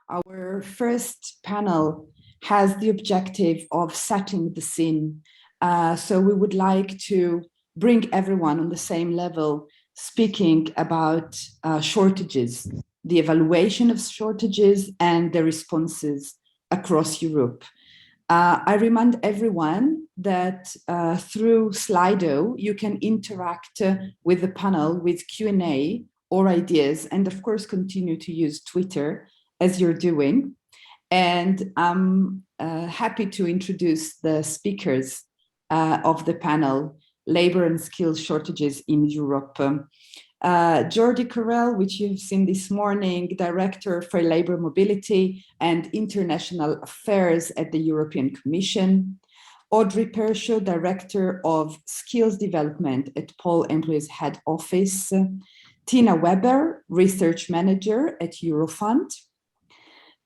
Our first panel has the objective of setting the scene. So we would like to bring everyone on the same level, speaking about shortages, the evaluation of shortages and the responses across Europe. I remind everyone that through Slido, you can interact with the panel with Q&A or ideas, and of course, continue to use Twitter as you're doing. And I'm happy to introduce the speakers of the panel, Labor and Skills Shortages in Europe. Jordi Curell, which you've seen this morning, Director for Labor Mobility and International Affairs at the European Commission. Audrey Perocheau, Director of Skills Development at Pole Employees Head Office. Tina Weber, Research Manager at Eurofound.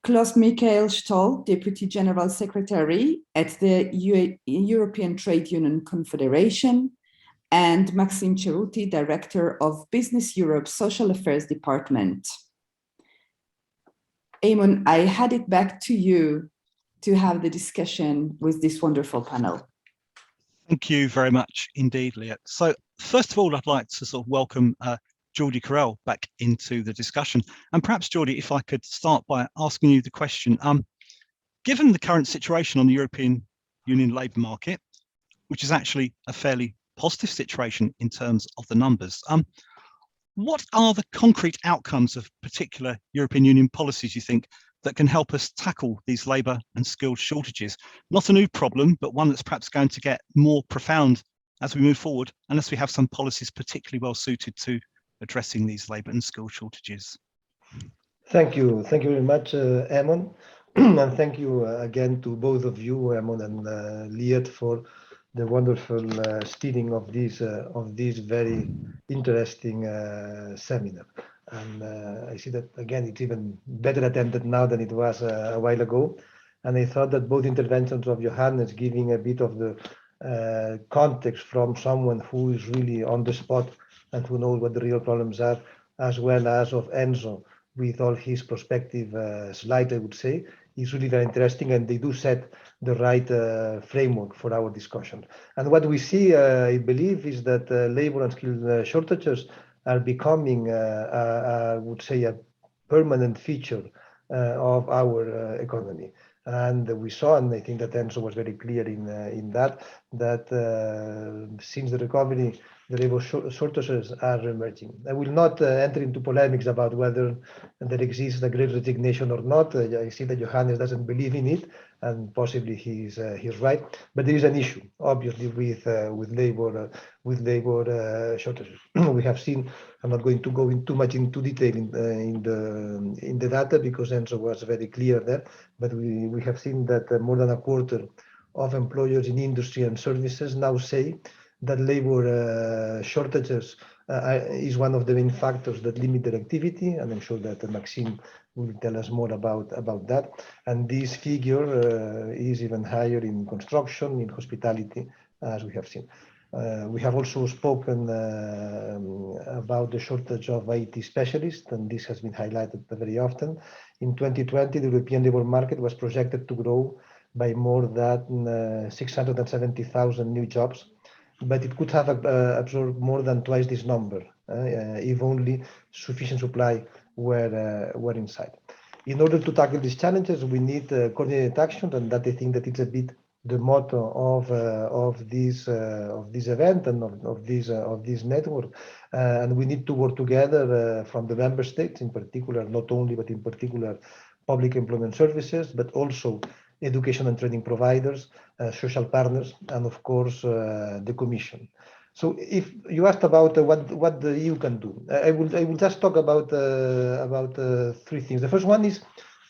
Claes-Mikael Ståhl, Deputy General Secretary at the European Trade Union Confederation. And Maxime Cerutti, Director of BusinessEurope Social Affairs Department. Eamon, I hand it back to you to have the discussion with this wonderful panel. Thank you very much indeed, Leah. So first of all, I'd like to sort of welcome Jordi Curell back into the discussion. And perhaps, Jordi, if I could start by asking you the question, given the current situation on the European Union labour market, which is actually a fairly positive situation in terms of the numbers, what are the concrete outcomes of particular European Union policies, you think, that can help us tackle these labour and skills shortages? Not a new problem, but one that's perhaps going to get more profound as we move forward, unless we have some policies particularly well suited to addressing these labour and skill shortages. Thank you very much, Eamon, and thank you again to both of you, Eamon and Leah, for the wonderful steering of this very interesting seminar. And I see that again it's even better attended now than it was a while ago. And I thought that both interventions of Johannes, giving a bit of the context from someone who is really on the spot and who knows what the real problems are, as well as of Enzo with all his prospective slide, I would say, is really very interesting, and they do set the right framework for our discussion. And what we see, I believe, is that labor and skill shortages are becoming, I would say, a permanent feature of our economy. And we saw, and I think that Enzo was very clear in that since the recovery, the labor shortages are emerging. I will not enter into polemics about whether there exists a great resignation or not. I see that Johannes doesn't believe in it, and possibly he's right. But there is an issue, obviously, with labor shortages. We have seen. I'm not going to go too much into detail in the data because Enzo was very clear there. But we have seen that more than a quarter of employers in industry and services now say that labor shortages is one of the main factors that limit their activity, and I'm sure that Maxime will tell us more about that. And this figure is even higher in construction, in hospitality, as we have seen. We have also spoken about the shortage of IT specialists, and this has been highlighted very often. In 2020, the European labour market was projected to grow by more than 670,000 new jobs, but it could have absorbed more than twice this number if only sufficient supply were inside. In order to tackle these challenges, we need coordinated action, and that I think that it's a bit the motto of this event and of this network. And we need to work together from the member states, in particular, not only but in particular, public employment services, but also education and training providers, social partners, and of course the Commission. So, if you asked about what the EU can do, I will just talk about three things. The first one is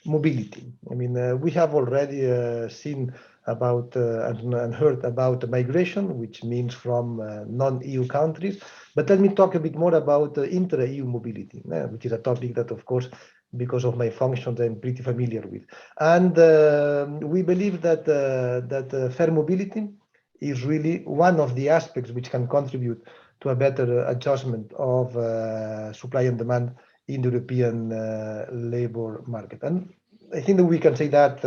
mobility. I mean, we have already seen about and heard about migration, which means from non-EU countries. But let me talk a bit more about intra-EU mobility, which is a topic that, of course, because of my functions, I'm pretty familiar with. And we believe that fair mobility is really one of the aspects which can contribute to a better adjustment of supply and demand in the European labor market. And I think that we can say that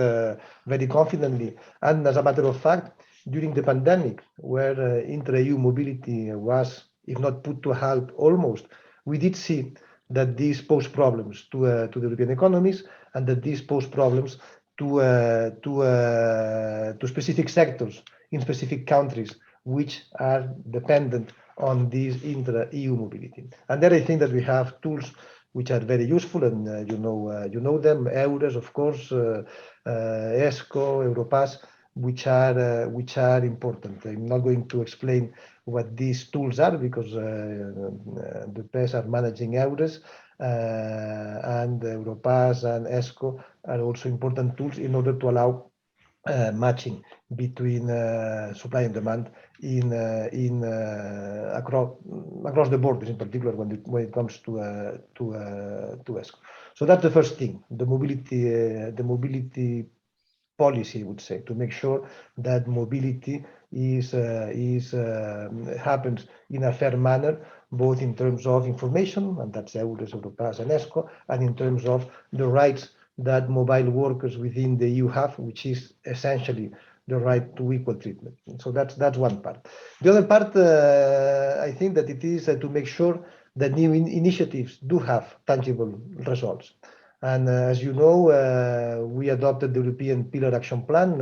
very confidently. And as a matter of fact, during the pandemic, where intra-EU mobility was, if not put to a halt almost, we did see that these pose problems to the European economies, and that these pose problems to specific sectors in specific countries which are dependent on this intra-EU mobility. And there I think that we have tools which are very useful, and you know them, EURES, of course, ESCO, Europass, which are important. I'm not going to explain what these tools are, because the PES are managing EURES, and Europass and ESCO are also important tools in order to allow matching between supply and demand across the borders, in particular when it comes to ESCO. So that's the first thing, the mobility policy, I would say, to make sure that mobility happens in a fair manner, both in terms of information, and that's EURES, Europass, and ESCO, and in terms of the rights that mobile workers within the EU have, which is essentially the right to equal treatment. So that's one part. The other part, I think that it is to make sure that new initiatives do have tangible results. And as you know, we adopted the European Pillar Action Plan.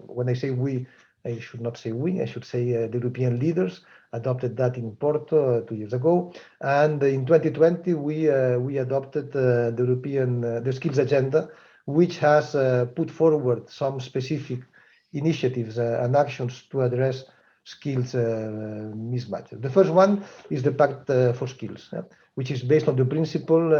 When I say we, I should not say we, I should say the European leaders adopted that in Porto 2 years ago. And in 2020, we adopted the Skills Agenda, which has put forward some specific initiatives and actions to address skills mismatches. The first one is the Pact for Skills, which is based on the principle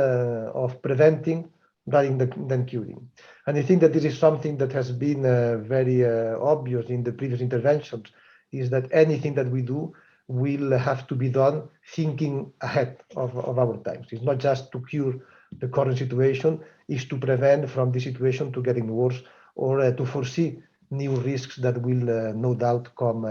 of preventing rather than curing. And I think that this is something that has been very obvious in the previous interventions, is that anything that we do will have to be done thinking ahead of our times. It's not just to cure the current situation, it's to prevent from the situation to getting worse, or to foresee new risks that will no doubt come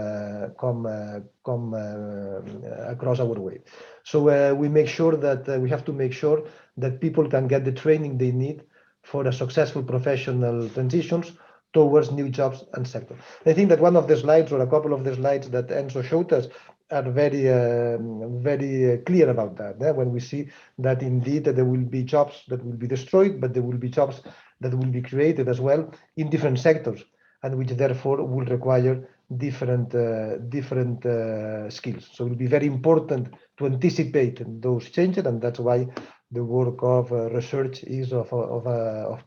across our way. So we make sure that we have to make sure that people can get the training they need for a successful professional transitions towards new jobs and sectors. I think that one of the slides, or a couple of the slides that Enzo showed us, are very clear about that. When we see that indeed there will be jobs that will be destroyed, but there will be jobs that will be created as well in different sectors, and which therefore will require different skills. So it will be very important to anticipate those changes, and that's why the work of research is of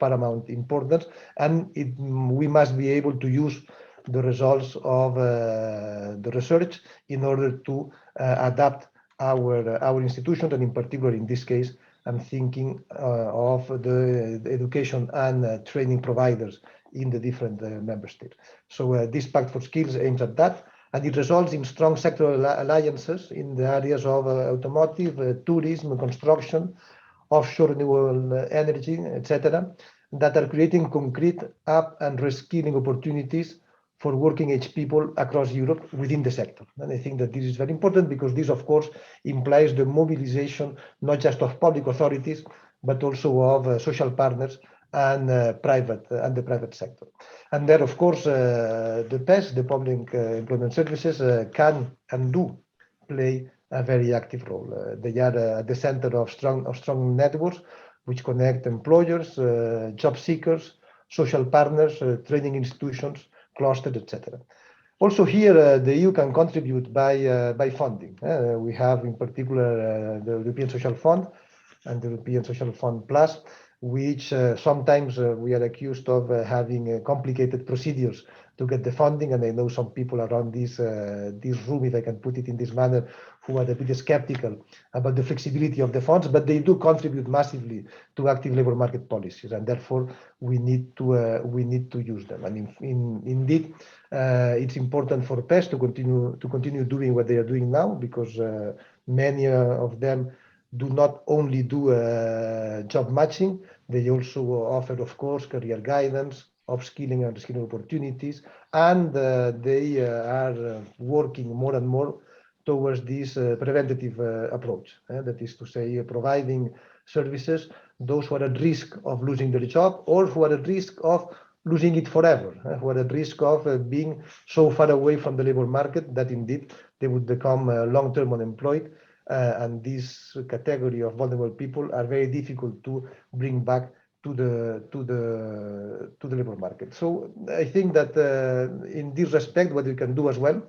paramount importance, and we must be able to use the results of the research in order to adapt our institutions, and in particular in this case I'm thinking of the education and training providers in the different member states. So this Pact for Skills aims at that, and it results in strong sectoral alliances in the areas of automotive, tourism, construction, offshore renewable energy, etc., that are creating concrete up and reskilling opportunities for working age people across Europe within the sector. And I think that this is very important, because this, of course, implies the mobilization not just of public authorities, but also of social partners and the private sector. And there, of course, the PES, the Public Employment Services, can and do play a very active role. They are at the center of strong networks which connect employers, job seekers, social partners, training institutions, clusters, etc. Also here, the EU can contribute by funding. We have in particular the European Social Fund and the European Social Fund Plus, which sometimes we are accused of having complicated procedures to get the funding, and I know some people around this room, if I can put it in this manner, who are a bit skeptical about the flexibility of the funds, but they do contribute massively to active labour market policies, and therefore we need to use them. And indeed, it's important for PES to continue doing what they are doing now, because many of them do not only do job matching, they also offer, of course, career guidance, upskilling and reskilling opportunities, and they are working more and more towards this preventative approach. That is to say, providing services those who are at risk of losing their job or who are at risk of losing it forever, who are at risk of being so far away from the labor market that indeed they would become long-term unemployed. And this category of vulnerable people are very difficult to bring back to the labor market. So I think that in this respect, what we can do as well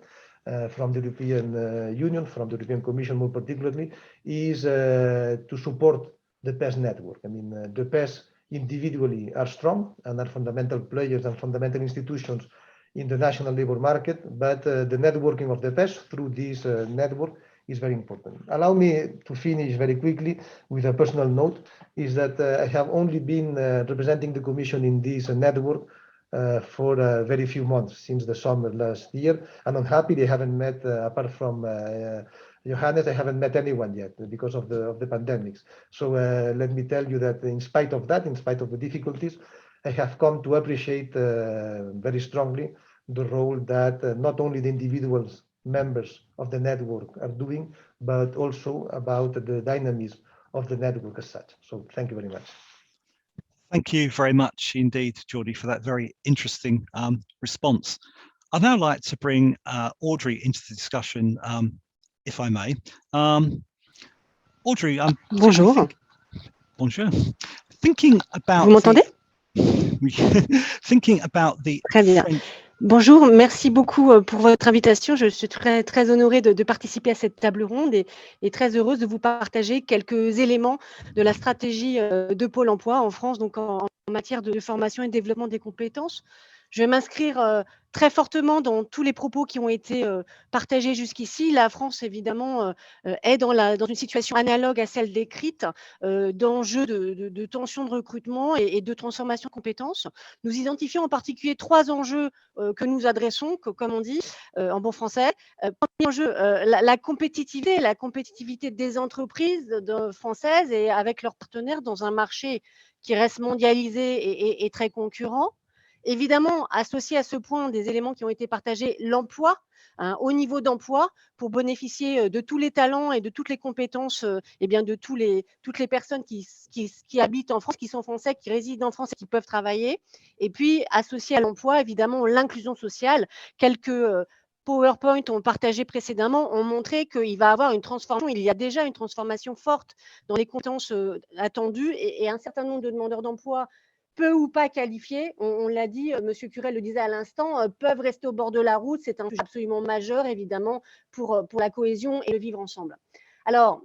from the European Union, from the European Commission more particularly, is to support the PES network. I mean, the PES individually are strong and are fundamental players and fundamental institutions in the national labor market, but the networking of the PES through this network is very important. Allow me to finish very quickly with a personal note, is that I have only been representing the Commission in this network for very few months, since the summer last year, and I'm happy they haven't met, apart from Johannes, I haven't met anyone yet because of the pandemics. So let me tell you that in spite of that, in spite of the difficulties, I have come to appreciate very strongly the role that not only the individuals members of the network are doing, but also about the dynamism of the network as such. So thank you very much. Thank you very much indeed, Jordi, for that very interesting response. I'd now like to bring Audrey into the discussion, if I may. Audrey, bonjour. Bonjour. Thinking about. Vous m'entendez? Thinking about the. Très bien. Bonjour, merci beaucoup pour votre invitation. Je suis très honorée de participer à cette table ronde et très heureuse de vous partager quelques éléments de la stratégie de Pôle emploi en France, donc en matière de formation et de développement des compétences. Je vais m'inscrire très fortement dans tous les propos qui ont été partagés jusqu'ici. La France, évidemment, est dans une situation analogue à celle décrite, d'enjeux de tension de recrutement et de transformation de compétences. Nous identifions en particulier 3 enjeux que nous adressons, comme on dit en bon français. Premier enjeu, la compétitivité des entreprises françaises et avec leurs partenaires dans un marché qui reste mondialisé et très concurrent. Évidemment, associé à ce point des éléments qui ont été partagés, l'emploi, au niveau d'emploi, pour bénéficier de tous les talents et de toutes les compétences, et bien de toutes les personnes qui habitent en France, qui sont français, qui résident en France et qui peuvent travailler. Et puis, associé à l'emploi, évidemment, l'inclusion sociale. Quelques PowerPoint ont partagé précédemment, ont montré qu'il va y avoir une transformation. Il y a déjà une transformation forte dans les compétences attendues et un certain nombre de demandeurs d'emploi peu ou pas qualifiés, on l'a dit, Monsieur Curell le disait à l'instant, peuvent rester au bord de la route. C'est un sujet absolument majeur, évidemment, pour la cohésion et le vivre ensemble. Alors,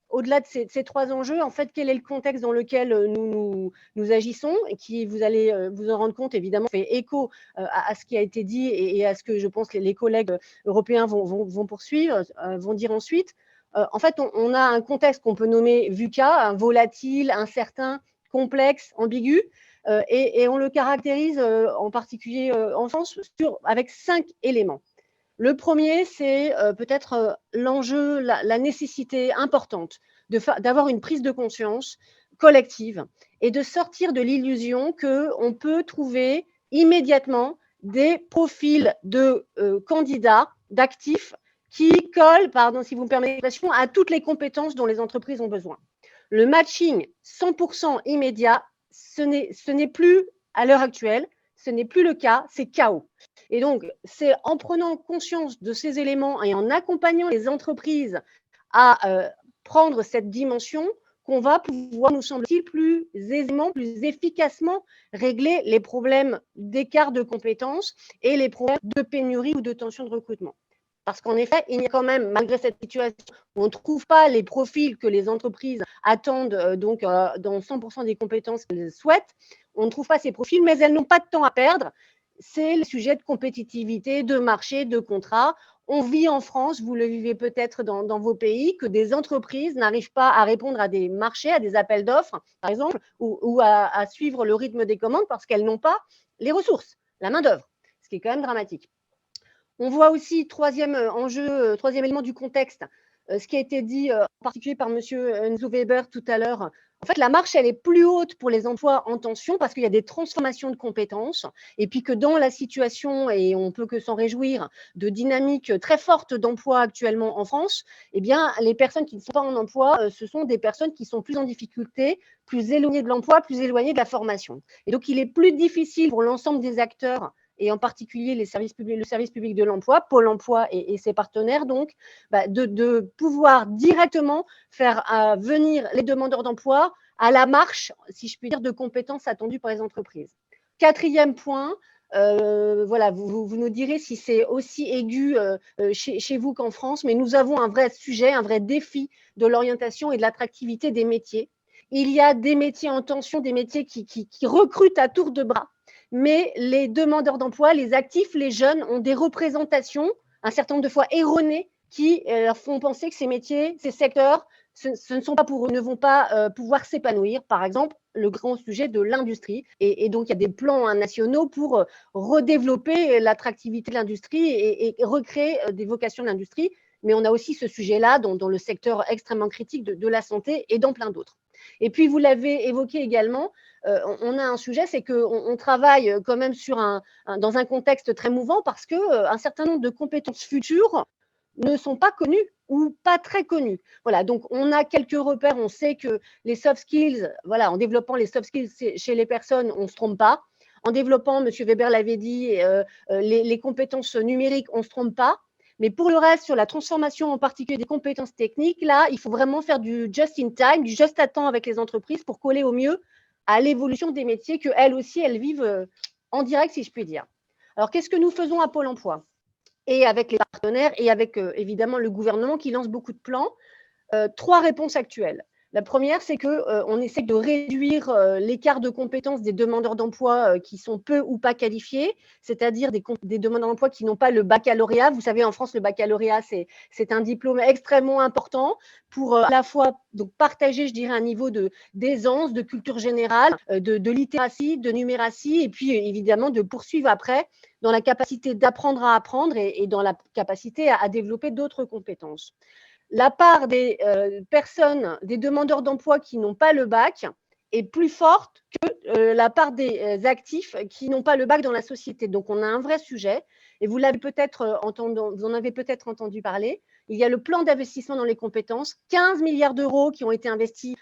au-delà de ces 3 enjeux, en fait, quel est le contexte dans lequel nous agissons et qui, vous allez vous en rendre compte, évidemment, fait écho à ce qui a été dit et à ce que je pense que les collègues européens vont poursuivre, vont dire ensuite. En fait, on a un contexte qu'on peut nommer VUCA, volatile, incertain, complexe, ambigu. Et on le caractérise en particulier en France avec 5 éléments. Le premier, c'est peut-être l'enjeu, la nécessité importante d'avoir une prise de conscience collective et de sortir de l'illusion qu'on peut trouver immédiatement des profils de candidats, d'actifs qui collent, pardon si vous me permettez l'expression, à toutes les compétences dont les entreprises ont besoin. Le matching 100% immédiat, ce n'est plus, à l'heure actuelle, ce n'est plus le cas, c'est chaos. Et donc, c'est en prenant conscience de ces éléments et en accompagnant les entreprises à prendre cette dimension qu'on va pouvoir, nous semble-t-il, plus aisément, plus efficacement régler les problèmes d'écart de compétences et les problèmes de pénurie ou de tension de recrutement. Parce qu'en effet, il y a quand même, malgré cette situation où on ne trouve pas les profils que les entreprises attendent donc dans 100% des compétences qu'elles souhaitent, on ne trouve pas ces profils, mais elles n'ont pas de temps à perdre. C'est le sujet de compétitivité, de marché, de contrat. On vit en France, vous le vivez peut-être dans vos pays, que des entreprises n'arrivent pas à répondre à des marchés, à des appels d'offres, par exemple, ou à suivre le rythme des commandes parce qu'elles n'ont pas les ressources, la main-d'œuvre, ce qui est quand même dramatique. On voit aussi, troisième élément du contexte, ce qui a été dit en particulier par monsieur Enzo Weber tout à l'heure. En fait, la marche, elle est plus haute pour les emplois en tension parce qu'il y a des transformations de compétences et puis que dans la situation, et on peut que s'en réjouir, de dynamique très forte d'emploi actuellement en France, eh bien, les personnes qui ne sont pas en emploi, ce sont des personnes qui sont plus en difficulté, plus éloignées de l'emploi, plus éloignées de la formation. Et donc, il est plus difficile pour l'ensemble des acteurs et en particulier le service public de l'emploi, Pôle emploi et ses partenaires, donc, de pouvoir directement faire venir les demandeurs d'emploi à la marche, si je puis dire, de compétences attendues par les entreprises. Quatrième point, voilà, vous nous direz si c'est aussi aigu chez vous qu'en France, mais nous avons un vrai sujet, un vrai défi de l'orientation et de l'attractivité des métiers. Il y a des métiers en tension, des métiers qui recrutent à tour de bras, mais les demandeurs d'emploi, les actifs, les jeunes ont des représentations, un certain nombre de fois erronées, qui leur font penser que ces métiers, ces secteurs, ce ne sont pas pour eux, ne vont pas pouvoir s'épanouir. Par exemple, le grand sujet de l'industrie. Et donc, il y a des plans nationaux pour redévelopper l'attractivité de l'industrie et recréer des vocations de l'industrie. Mais on a aussi ce sujet-là dans le secteur extrêmement critique de la santé et dans plein d'autres. Et puis, vous l'avez évoqué également, on a un sujet, c'est qu'on travaille quand même dans un contexte très mouvant parce qu'un certain nombre de compétences futures ne sont pas connues ou pas très connues. Voilà, donc on a quelques repères, on sait que les soft skills, voilà, en développant les soft skills chez les personnes, on ne se trompe pas. En développant, M. Weber l'avait dit, les compétences numériques, on ne se trompe pas. Mais pour le reste, sur la transformation en particulier des compétences techniques, là, il faut vraiment faire du just in time, du just à temps avec les entreprises pour coller au mieux à l'évolution des métiers qu'elles aussi, elles vivent en direct, si je puis dire. Alors, qu'est-ce que nous faisons à Pôle emploi ? Et avec les partenaires et avec évidemment le gouvernement qui lance beaucoup de plans. 3 réponses actuelles. La première, c'est qu'on essaie de réduire l'écart de compétences des demandeurs d'emploi qui sont peu ou pas qualifiés, c'est-à-dire des demandeurs d'emploi qui n'ont pas le baccalauréat. Vous savez, en France, le baccalauréat, c'est un diplôme extrêmement important pour à la fois donc, partager, je dirais, un niveau d'aisance, de culture générale, de littératie, de numératie, et puis évidemment de poursuivre après dans la capacité d'apprendre à apprendre et dans la capacité à développer d'autres compétences. La part des personnes, des demandeurs d'emploi qui n'ont pas le bac est plus forte que la part des actifs qui n'ont pas le bac dans la société. Donc, on a un vrai sujet et vous l'avez peut-être vous en avez peut-être entendu parler. Il y a le plan d'investissement dans les compétences, 15 milliards d'euros qui ont été investis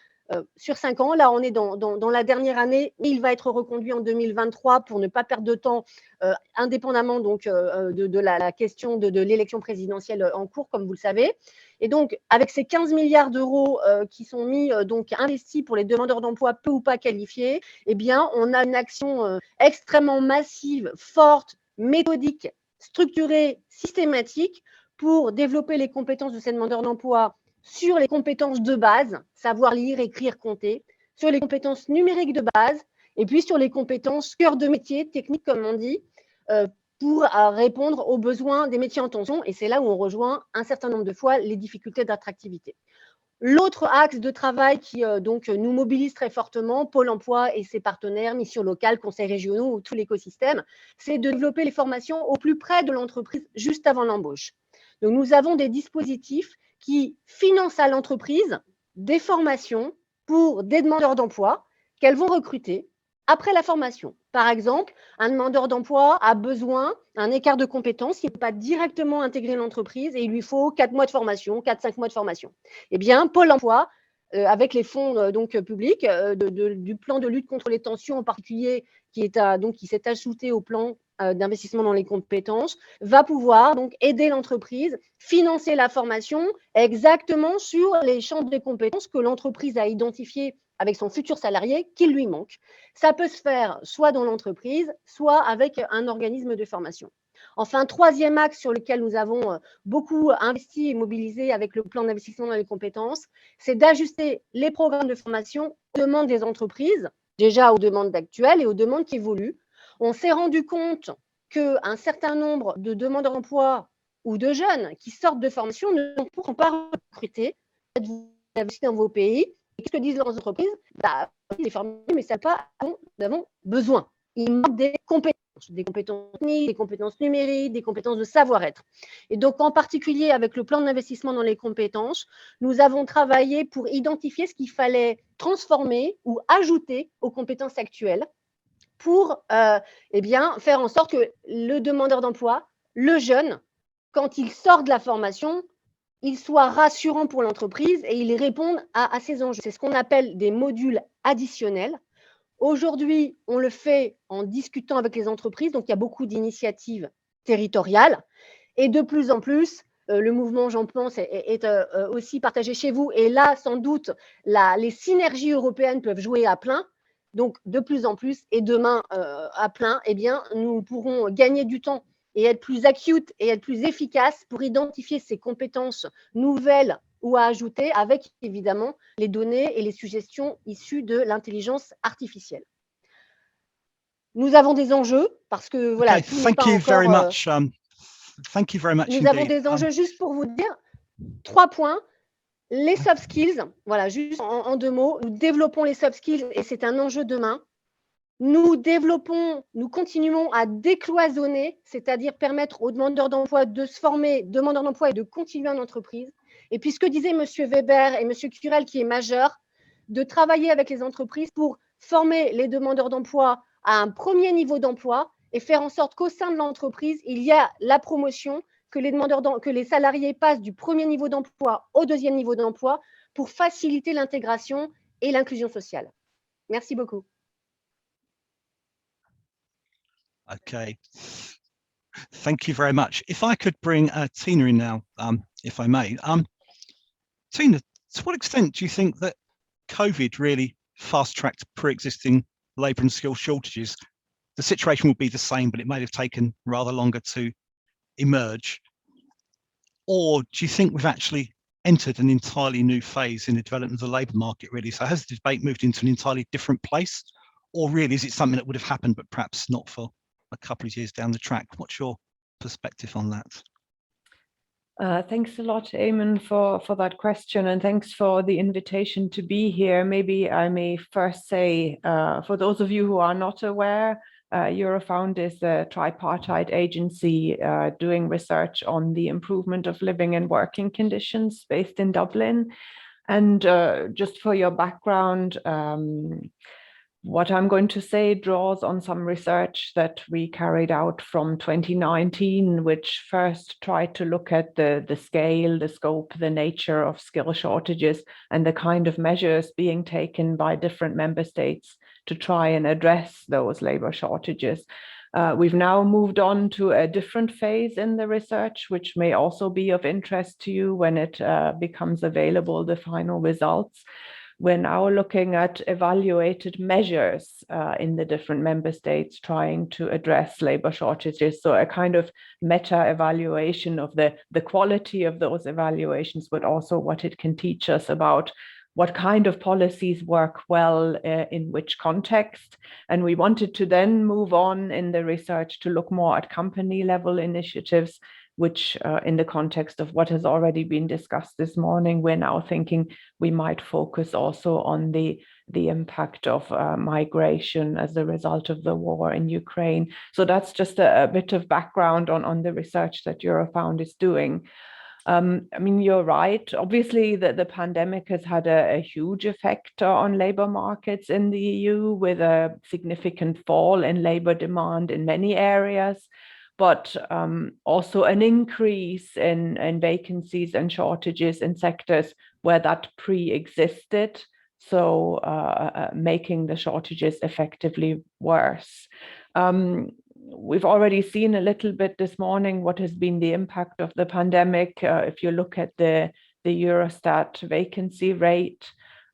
sur 5 ans. Là, on est dans la dernière année, mais il va être reconduit en 2023 pour ne pas perdre de temps, indépendamment donc, de la question de l'élection présidentielle en cours, comme vous le savez. Et donc, avec ces 15 milliards d'euros qui sont donc investis pour les demandeurs d'emploi peu ou pas qualifiés, eh bien, on a une action extrêmement massive, forte, méthodique, structurée, systématique pour développer les compétences de ces demandeurs d'emploi sur les compétences de base, savoir lire, écrire, compter, sur les compétences numériques de base, et puis sur les compétences cœur de métier, techniques comme on dit, pour répondre aux besoins des métiers en tension. Et c'est là où on rejoint un certain nombre de fois les difficultés d'attractivité. L'autre axe de travail qui donc nous mobilise très fortement, Pôle emploi et ses partenaires, missions locales, conseils régionaux, tout l'écosystème, c'est de développer les formations au plus près de l'entreprise juste avant l'embauche. Donc nous avons des dispositifs qui financent à l'entreprise des formations pour des demandeurs d'emploi qu'elles vont recruter après la formation. Par exemple, un demandeur d'emploi a besoin d'un écart de compétences, il ne peut pas directement intégrer l'entreprise et il lui faut 4 mois de formation, 4-5 mois de formation. Eh bien, Pôle emploi, avec les fonds donc, publics, du plan de lutte contre les tensions en particulier, qui s'est ajouté au plan d'investissement dans les compétences, va pouvoir donc aider l'entreprise, financer la formation exactement sur les champs de compétences que l'entreprise a identifiés avec son futur salarié qu'il lui manque. Ça peut se faire soit dans l'entreprise, soit avec un organisme de formation. Enfin, troisième axe sur lequel nous avons beaucoup investi et mobilisé avec le plan d'investissement dans les compétences, c'est d'ajuster les programmes de formation aux demandes des entreprises, déjà aux demandes actuelles et aux demandes qui évoluent. On s'est rendu compte qu'un certain nombre de demandeurs d'emploi ou de jeunes qui sortent de formation ne pourront pas recruter. Vous avez dans vos pays. Qu'est-ce que disent leurs entreprises ? Les formés, mais ça pas, nous avons besoin. Il manque des compétences. compétences techniques, des compétences numériques, des compétences de savoir-être. Et donc, en particulier, avec le plan d'investissement dans les compétences, nous avons travaillé pour identifier ce qu'il fallait transformer ou ajouter aux compétences actuelles pour faire en sorte que le demandeur d'emploi, le jeune, quand il sort de la formation, il soit rassurant pour l'entreprise et il réponde à ces enjeux. C'est ce qu'on appelle des modules additionnels. Aujourd'hui, on le fait en discutant avec les entreprises, donc il y a beaucoup d'initiatives territoriales et de plus en plus, le mouvement, j'en pense, est aussi partagé chez vous et là, sans doute, les synergies européennes peuvent jouer à plein. Donc, de plus en plus, et demain à plein, eh bien, nous pourrons gagner du temps et être plus acute et être plus efficace pour identifier ces compétences nouvelles ou à ajouter avec, évidemment, les données et les suggestions issues de l'intelligence artificielle. Nous avons des enjeux parce que, voilà, tout n'est pas encore… Thank you very much. Nous avons des enjeux, juste pour vous dire, 3 points. Les soft skills, voilà, juste en 2 mots, nous développons les soft skills et c'est un enjeu demain. Nous continuons à décloisonner, c'est-à-dire permettre aux demandeurs d'emploi de se former, demandeurs d'emploi et de continuer en entreprise. Et puis ce que disaient M. Weber et M. Curell, qui est majeur, de travailler avec les entreprises pour former les demandeurs d'emploi à un premier niveau d'emploi et faire en sorte qu'au sein de l'entreprise, il y a la promotion, que les salariés passent du premier niveau d'emploi au deuxième niveau d'emploi pour faciliter l'intégration et l'inclusion sociale. Merci beaucoup. Okay, thank you very much. If I could bring Tina in now, if I may. Tina, to what extent do you think that COVID really fast-tracked pre-existing labour and skill shortages? The situation will be the same, but it may have taken rather longer to emerge. Or do you think we've actually entered an entirely new phase in the development of the labour market, really? So has the debate moved into an entirely different place? Or really, is it something that would have happened, but perhaps not for a couple of years down the track? What's your perspective on that? Thanks a lot, Eamon, for that question, and thanks for the invitation to be here. Maybe I may first say, for those of you who are not aware, Eurofound is a tripartite agency doing research on the improvement of living and working conditions based in Dublin. And just for your background, what I'm going to say draws on some research that we carried out from 2019, which first tried to look at the scale, the scope, the nature of skill shortages and the kind of measures being taken by different member states to try and address those labor shortages. We've now moved on to a different phase in the research, which may also be of interest to you when it becomes available, the final results. We're now looking at evaluated measures in the different member states trying to address labor shortages. So a kind of meta evaluation of the quality of those evaluations, but also what it can teach us about what kind of policies work well in which context. And we wanted to then move on in the research to look more at company level initiatives, which in the context of what has already been discussed this morning, we're now thinking we might focus also on the impact of migration as a result of the war in Ukraine. So that's just a bit of background on the research that Eurofound is doing. I mean, you're right. Obviously, the pandemic has had a huge effect on labor markets in the EU, with a significant fall in labor demand in many areas, but also an increase in vacancies and shortages in sectors where that pre-existed, so making the shortages effectively worse. We've already seen a little bit this morning what has been the impact of the pandemic. If you look at the Eurostat vacancy rate,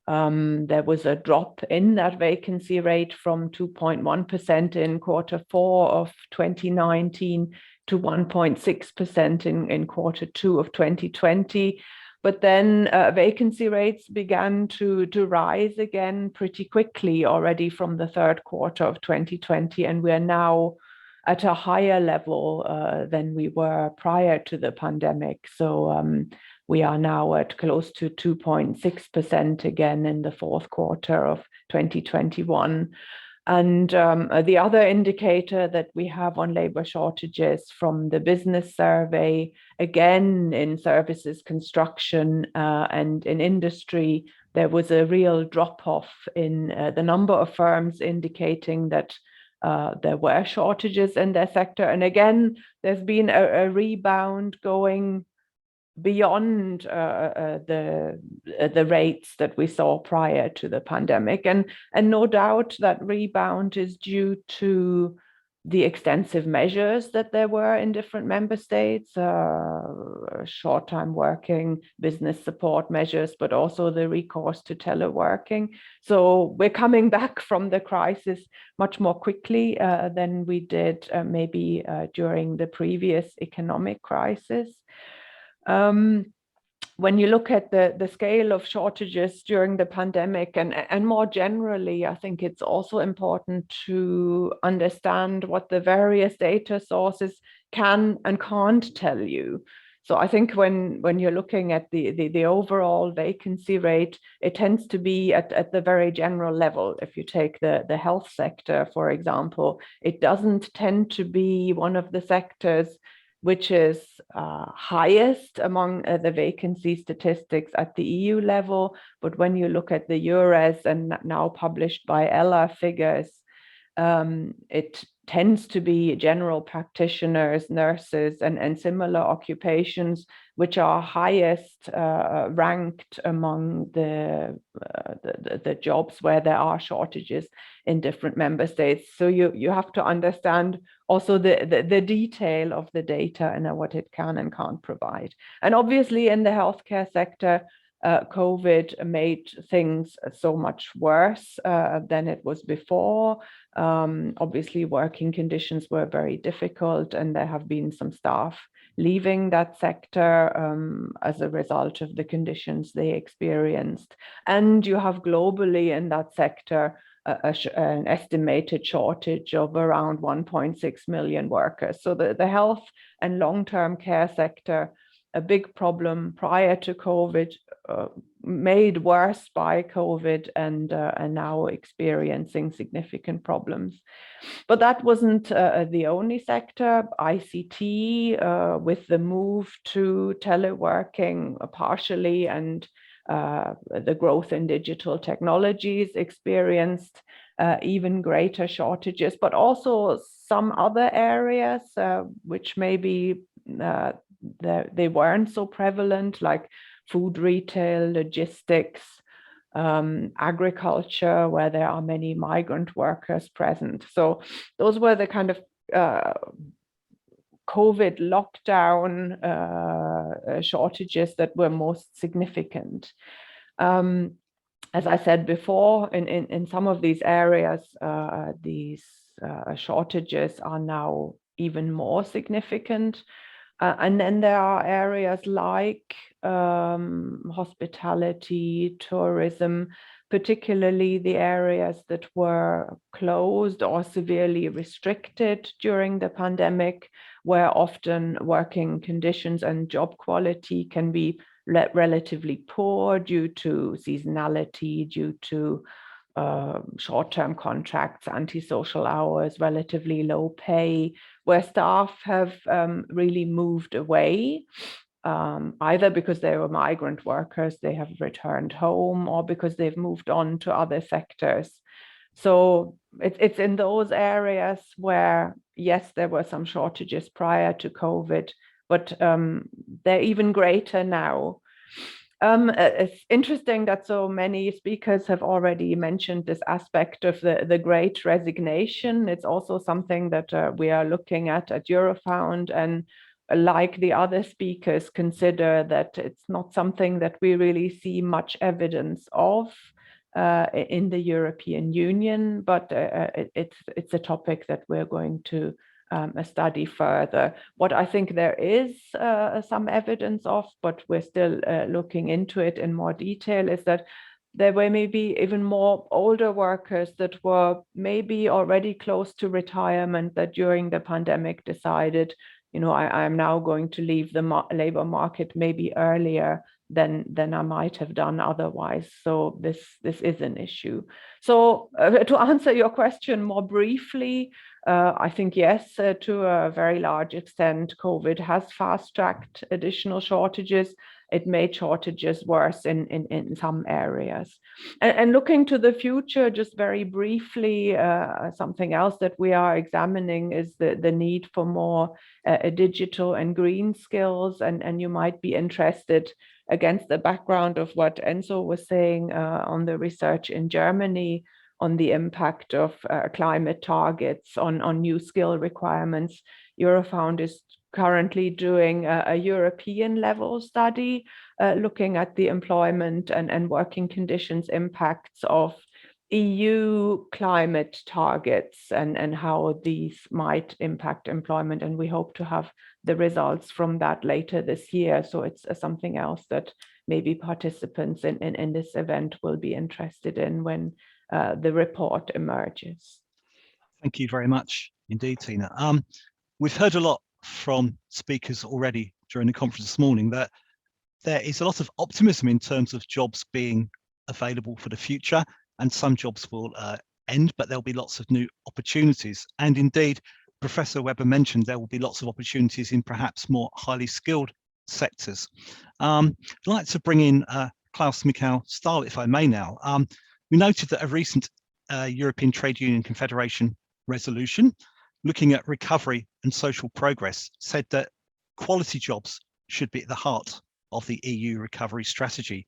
there was a drop in that vacancy rate from 2.1% in Q4 of 2019 to 1.6% in Q2 of 2020. But then vacancy rates began to rise again pretty quickly already from the Q3 of 2020, and we are now at a higher level than we were prior to the pandemic. So we are now at close to 2.6% again in the Q4 of 2021. And the other indicator that we have on labor shortages from the business survey, again in services, construction, and in industry, there was a real drop-off in the number of firms indicating that there were shortages in their sector. And again, there's been a rebound going beyond the rates that we saw prior to the pandemic. And no doubt that rebound is due to the extensive measures that there were in different member states, short-time working, business support measures, but also the recourse to teleworking. So we're coming back from the crisis much more quickly than we did maybe during the previous economic crisis. When you look at the scale of shortages during the pandemic and more generally, I think it's also important to understand what the various data sources can and can't tell you. So I think when you're looking at the overall vacancy rate, it tends to be at the very general level. If you take the health sector, for example, it doesn't tend to be one of the sectors which is highest among the vacancy statistics at the EU level. But when you look at the EURES and now published by ELA figures, it tends to be general practitioners, nurses, and similar occupations which are highest ranked among the jobs where there are shortages in different member states. So you have to understand also the detail of the data and what it can and can't provide. And obviously in the healthcare sector, COVID made things so much worse than it was before. Obviously, working conditions were very difficult, and there have been some staff leaving that sector as a result of the conditions they experienced. And you have globally in that sector an estimated shortage of around 1.6 million workers. So the health and long-term care sector, a big problem prior to COVID, made worse by COVID, and now experiencing significant problems. But that wasn't the only sector. ICT, with the move to teleworking partially and the growth in digital technologies, experienced even greater shortages, but also some other areas which maybe they weren't so prevalent, like food retail, logistics, agriculture, where there are many migrant workers present. So those were the kind of COVID lockdown shortages that were most significant. As I said before, in some of these areas, these shortages are now even more significant. And then there are areas like hospitality, tourism, particularly the areas that were closed or severely restricted during the pandemic, where often working conditions and job quality can be relatively poor due to seasonality, due to short-term contracts, antisocial hours, relatively low pay, where staff have really moved away, either because they were migrant workers, they have returned home, or because they've moved on to other sectors. So it's in those areas where, yes, there were some shortages prior to COVID, but they're even greater now. It's interesting that so many speakers have already mentioned this aspect of the Great Resignation. It's also something that we are looking at Eurofound, and like the other speakers, consider that it's not something that we really see much evidence of in the European Union, but it's a topic that we're going to study further. What I think there is some evidence of, but we're still looking into it in more detail, is that there were maybe even more older workers that were maybe already close to retirement that during the pandemic decided, you know, I'm now going to leave the labor market maybe earlier than I might have done otherwise. So this is an issue. So to answer your question more briefly, I think yes, to a very large extent, COVID has fast-tracked additional shortages. It made shortages worse in some areas. And looking to the future, just very briefly, something else that we are examining is the need for more digital and green skills. And you might be interested, against the background of what Enzo was saying on the research in Germany, on the impact of climate targets on new skill requirements. Eurofound is currently doing a European level study looking at the employment and working conditions impacts of EU climate targets and how these might impact employment. And we hope to have the results from that later this year. So it's something else that maybe participants in this event will be interested in when the report emerges. Thank you very much indeed, Tina. We've heard a lot from speakers already during the conference this morning that there is a lot of optimism in terms of jobs being available for the future, and some jobs will end, but there'll be lots of new opportunities. And indeed, Professor Weber mentioned there will be lots of opportunities in perhaps more highly skilled sectors. I'd like to bring in Claes-Mikael Ståhl, if I may now. We noted that a recent European Trade Union Confederation resolution looking at recovery and social progress said that quality jobs should be at the heart of the EU recovery strategy.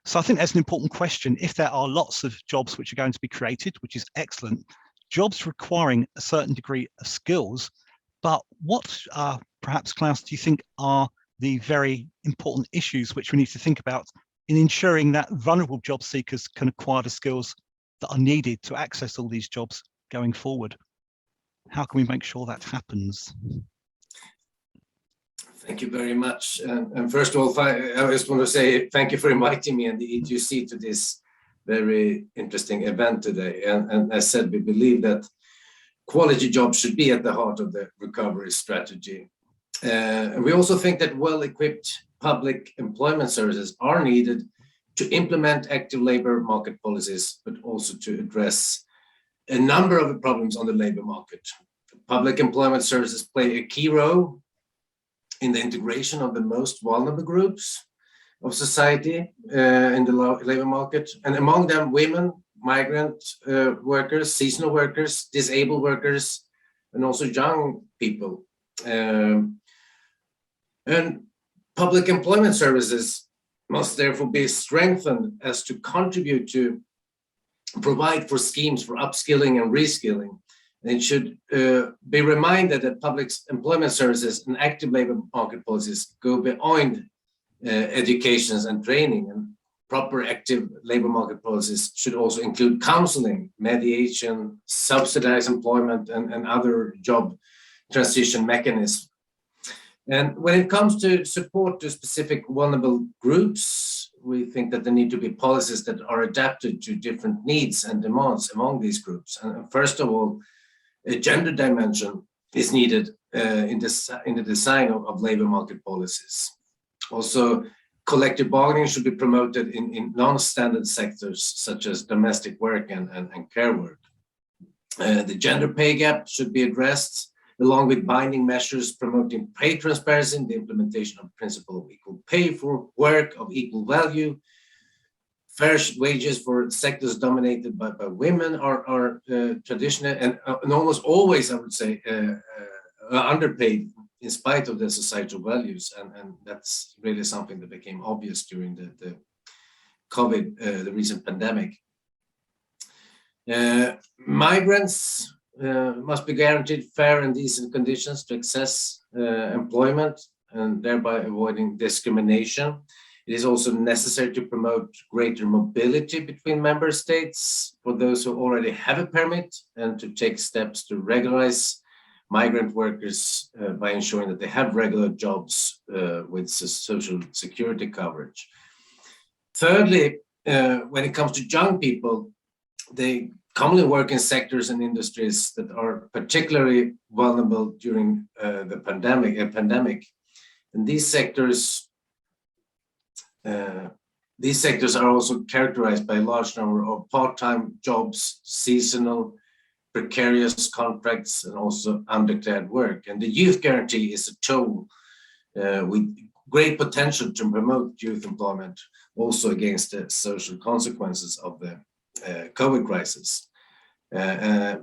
So I think that's an important question. If there are lots of jobs which are going to be created, which is excellent, jobs requiring a certain degree of skills, but what perhaps, Klaus, do you think are the very important issues which we need to think about in ensuring that vulnerable job seekers can acquire the skills that are needed to access all these jobs going forward? How can we make sure that happens? Thank you very much. And first of all, I just want to say thank you for inviting me and the ETUC to this very interesting event today. And as said, we believe that quality jobs should be at the heart of the recovery strategy. And we also think that well-equipped public employment services are needed to implement active labor market policies, but also to address a number of the problems on the labor market. Public employment services play a key role in the integration of the most vulnerable groups of society in the labor market, and among them women, migrant workers, seasonal workers, disabled workers, and also young people. And public employment services must therefore be strengthened as to contribute to provide for schemes for upskilling and reskilling. And it should be reminded that public employment services and active labor market policies go beyond education and training, and proper active labor market policies should also include counseling, mediation, subsidized employment, and other job transition mechanisms. And when it comes to support to specific vulnerable groups, we think that there need to be policies that are adapted to different needs and demands among these groups. And first of all, a gender dimension is needed in the design of labor market policies. Also, collective bargaining should be promoted in non-standard sectors such as domestic work and care work. The gender pay gap should be addressed, along with binding measures promoting pay transparency and the implementation of the principle of equal pay for work of equal value. Fair wages for sectors dominated by women are traditional and almost always, I would say, underpaid in spite of their societal values. And that's really something that became obvious during the COVID, the recent pandemic. Migrants must be guaranteed fair and decent conditions to access employment and thereby avoiding discrimination. It is also necessary to promote greater mobility between member states for those who already have a permit, and to take steps to regularize migrant workers by ensuring that they have regular jobs with social security coverage. Thirdly, when it comes to young people, they commonly work in sectors and industries that are particularly vulnerable during the pandemic. And these sectors These sectors are also characterized by a large number of part-time jobs, seasonal, precarious contracts, and also undeclared work. And the youth guarantee is a tool with great potential to promote youth employment, also against the social consequences of the COVID crisis.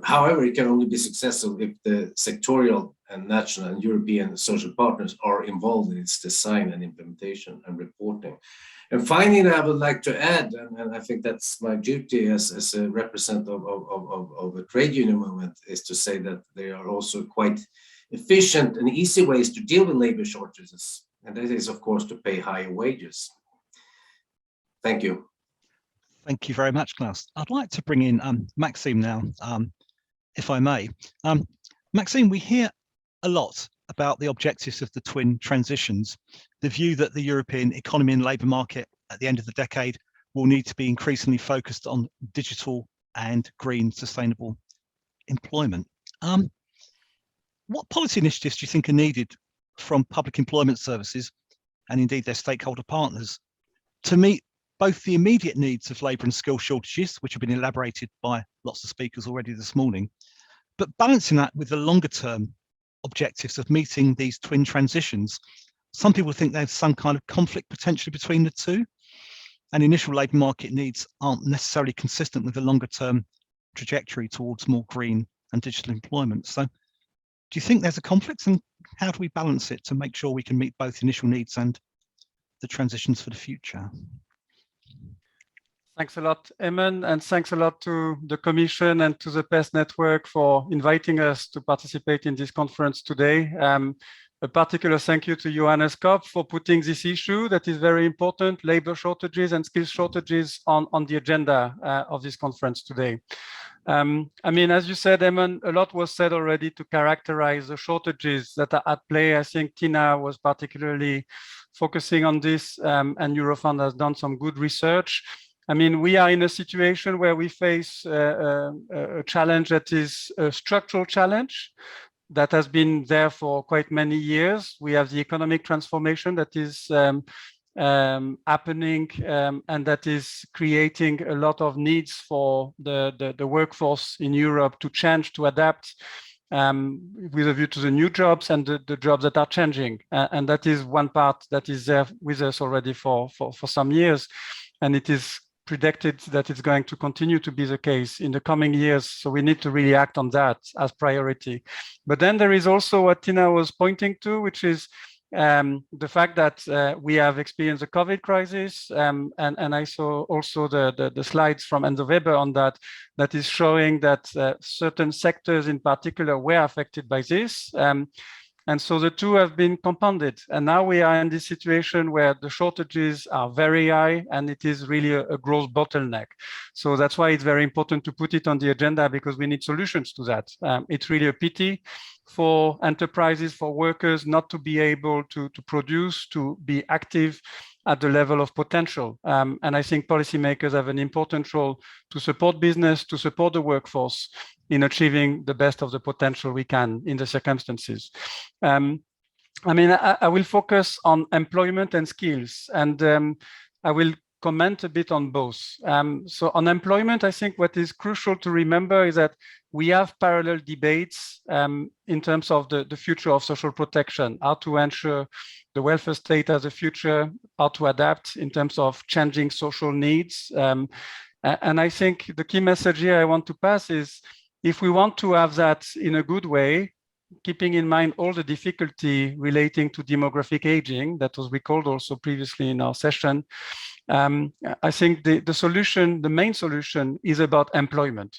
However, it can only be successful if the sectorial and national and European social partners are involved in its design and implementation and reporting. And finally, I would like to add, and I think that's my duty as a representative of a trade union movement, is to say that they are also quite efficient and easy ways to deal with labor shortages. And that is, of course, to pay higher wages. Thank you. Thank you very much, Klaus. I'd like to bring in Maxime now, if I may. Maxime, we hear a lot about the objectives of the twin transitions, the view that the European economy and labour market at the end of the decade will need to be increasingly focused on digital and green sustainable employment. What policy initiatives do you think are needed from public employment services and indeed their stakeholder partners to meet both the immediate needs of labour and skill shortages, which have been elaborated by lots of speakers already this morning, but balancing that with the longer term objectives of meeting these twin transitions? Some people think there's some kind of conflict potentially between the two, and initial labour market needs aren't necessarily consistent with the longer term trajectory towards more green and digital employment. So do you think there's a conflict, and how do we balance it to make sure we can meet both initial needs and the transitions for the future? Thanks a lot, Eamon, and thanks a lot to the Commission and to the PES Network for inviting us to participate in this conference today. A particular thank you to Johannes Kopp for putting this issue that is very important, labor shortages and skills shortages, on the agenda of this conference today. I mean, as you said, Eamon, a lot was said already to characterize the shortages that are at play. I think Tina was particularly focusing on this, and Eurofound has done some good research. I mean, we are in a situation where we face a challenge that is a structural challenge that has been there for quite many years. We have the economic transformation that is happening, and that is creating a lot of needs for the workforce in Europe to change, to adapt, with a view to the new jobs and the jobs that are changing. And that is one part that is there with us already for some years. And it is predicted that it's going to continue to be the case in the coming years. So we need to really act on that as priority. But then there is also what Tina was pointing to, which is the fact that we have experienced a COVID crisis, and I saw also the slides from Enzo Weber on that is showing that certain sectors in particular were affected by this. And so the two have been compounded. And now we are in this situation where the shortages are very high, and it is really a growth bottleneck. So that's why it's very important to put it on the agenda, because we need solutions to that. It's really a pity for enterprises, for workers not to be able to produce, to be active at the level of potential. And I think policymakers have an important role to support business, to support the workforce in achieving the best of the potential we can in the circumstances. I mean, I will focus on employment and skills, and I will comment a bit on both. So on employment, I think what is crucial to remember is that we have parallel debates in terms of the future of social protection, how to ensure the welfare state as a future, how to adapt in terms of changing social needs. And I think the key message here I want to pass is, if we want to have that in a good way, keeping in mind all the difficulty relating to demographic aging that was recalled also previously in our session, I think the solution, the main solution, is about employment.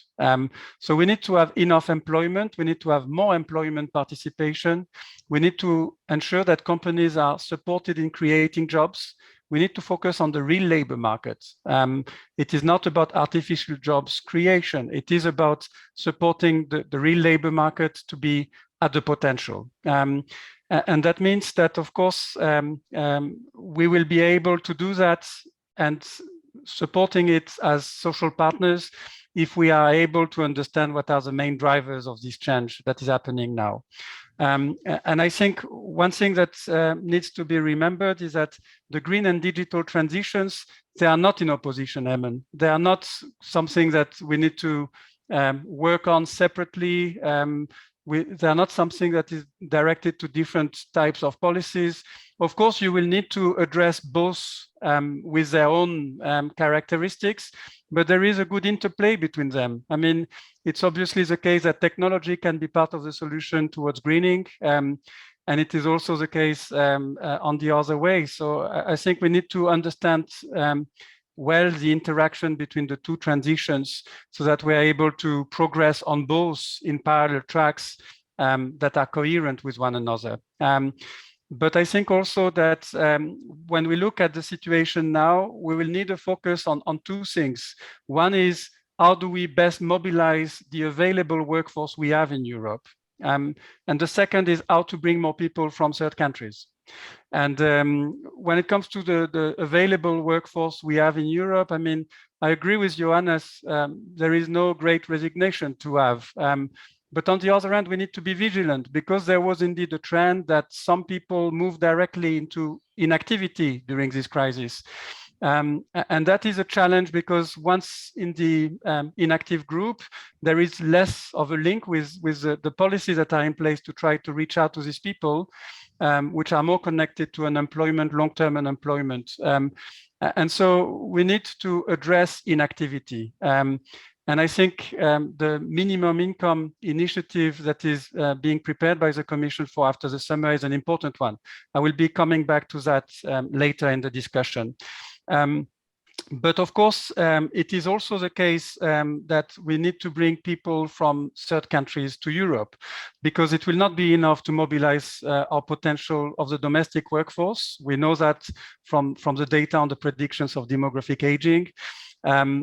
So we need to have enough employment. We need to have more employment participation. We need to ensure that companies are supported in creating jobs. We need to focus on the real labor market. It is not about artificial jobs creation. It is about supporting the real labor market to be at the potential. And that means that, of course, we will be able to do that and supporting it as social partners if we are able to understand what are the main drivers of this change that is happening now. And I think one thing that needs to be remembered is that the green and digital transitions, they are not in opposition, Eamon. They are not something that we need to work on separately. They are not something that is directed to different types of policies. Of course, you will need to address both with their own characteristics, but there is a good interplay between them. I mean, it's obviously the case that technology can be part of the solution towards greening, and it is also the case on the other way. So I think we need to understand well the interaction between the two transitions so that we're able to progress on both in parallel tracks that are coherent with one another. But I think also that when we look at the situation now, we will need a focus on two things. One is, how do we best mobilize the available workforce we have in Europe? And the second is how to bring more people from third countries. And when it comes to the available workforce we have in Europe, I mean, I agree with Johannes, there is no great resignation to have. But on the other hand, we need to be vigilant because there was indeed a trend that some people moved directly into inactivity during this crisis. And that is a challenge because once in the inactive group, there is less of a link with the policies that are in place to try to reach out to these people, which are more connected to unemployment, long-term unemployment. And so we need to address inactivity. And I think the minimum income initiative that is being prepared by the Commission for after the summer is an important one. I will be coming back to that later in the discussion. But of course, it is also the case that we need to bring people from third countries to Europe, because it will not be enough to mobilize our potential of the domestic workforce. We know that from the data on the predictions of demographic aging.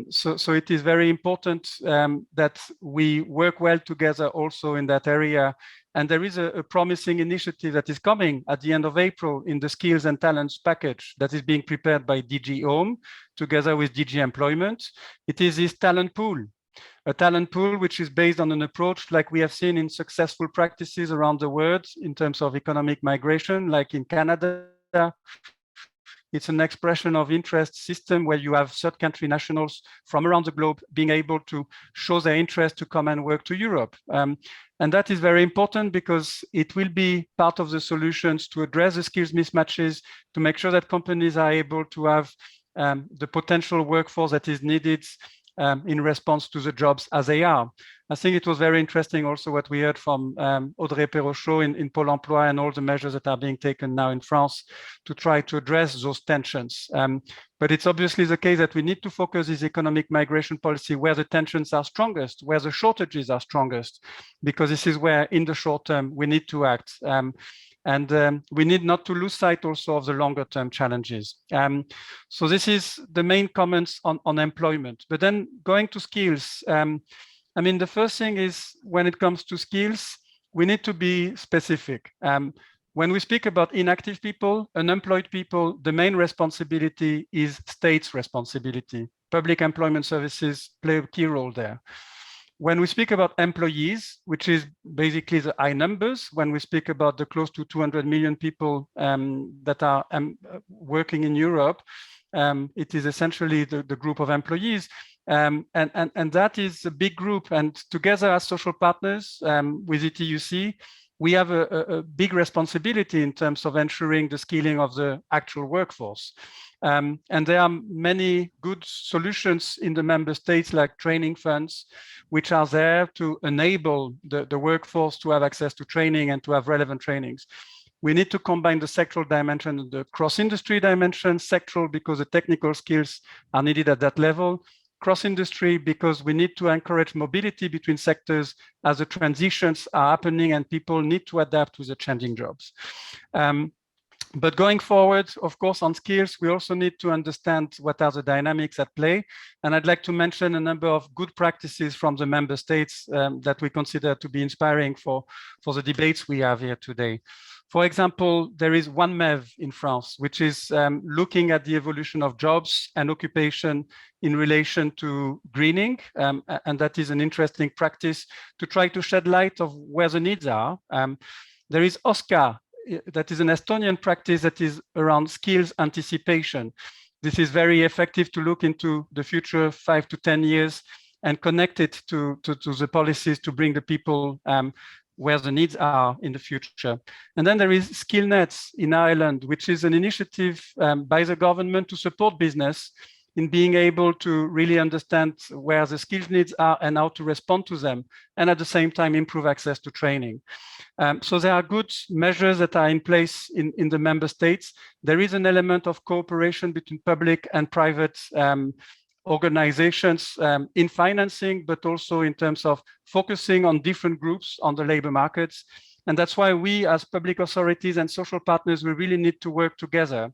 So it is very important that we work well together also in that area. And there is a promising initiative that is coming at the end of April in the Skills and Talents package that is being prepared by DG Home together with DG Employment. It is this talent pool, a talent pool which is based on an approach like we have seen in successful practices around the world in terms of economic migration, like in Canada. It's an expression of interest system where you have third country nationals from around the globe being able to show their interest to come and work to Europe. And that is very important because it will be part of the solutions to address the skills mismatches, to make sure that companies are able to have the potential workforce that is needed in response to the jobs as they are. I think it was very interesting also what we heard from Audrey Perocheau in Pôle emploi and all the measures that are being taken now in France to try to address those tensions. But it's obviously the case that we need to focus this economic migration policy where the tensions are strongest, where the shortages are strongest, because this is where in the short term we need to act. And we need not to lose sight also of the longer term challenges. So this is the main comments on employment. But then going to skills, I mean, the first thing is when it comes to skills, we need to be specific. When we speak about inactive people, unemployed people, the main responsibility is state's responsibility. Public employment services play a key role there. When we speak about employees, which is basically the high numbers, when we speak about the close to 200 million people that are working in Europe, it is essentially the group of employees. And that is a big group. And together as social partners with ETUC, we have a big responsibility in terms of ensuring the skilling of the actual workforce. And there are many good solutions in the member states like training funds, which are there to enable the workforce to have access to training and to have relevant trainings. We need to combine the sectoral dimension and the cross-industry dimension. Sectoral because the technical skills are needed at that level. Cross-industry because we need to encourage mobility between sectors as the transitions are happening and people need to adapt with the changing jobs. But going forward, of course, on skills, we also need to understand what are the dynamics at play. And I'd like to mention a number of good practices from the member states that we consider to be inspiring for the debates we have here today. For example, there is one MEV in France, which is looking at the evolution of jobs and occupation in relation to greening. And that is an interesting practice to try to shed light of where the needs are. There is OSCAR, that is an Estonian practice that is around skills anticipation. This is very effective to look into the future 5 to 10 years and connect it to the policies to bring the people where the needs are in the future. And then there is SkillNets in Ireland, which is an initiative by the government to support business in being able to really understand where the skills needs are and how to respond to them, and at the same time improve access to training. So there are good measures that are in place in the member states. There is an element of cooperation between public and private organizations in financing, but also in terms of focusing on different groups on the labor markets. And that's why we as public authorities and social partners, we really need to work together.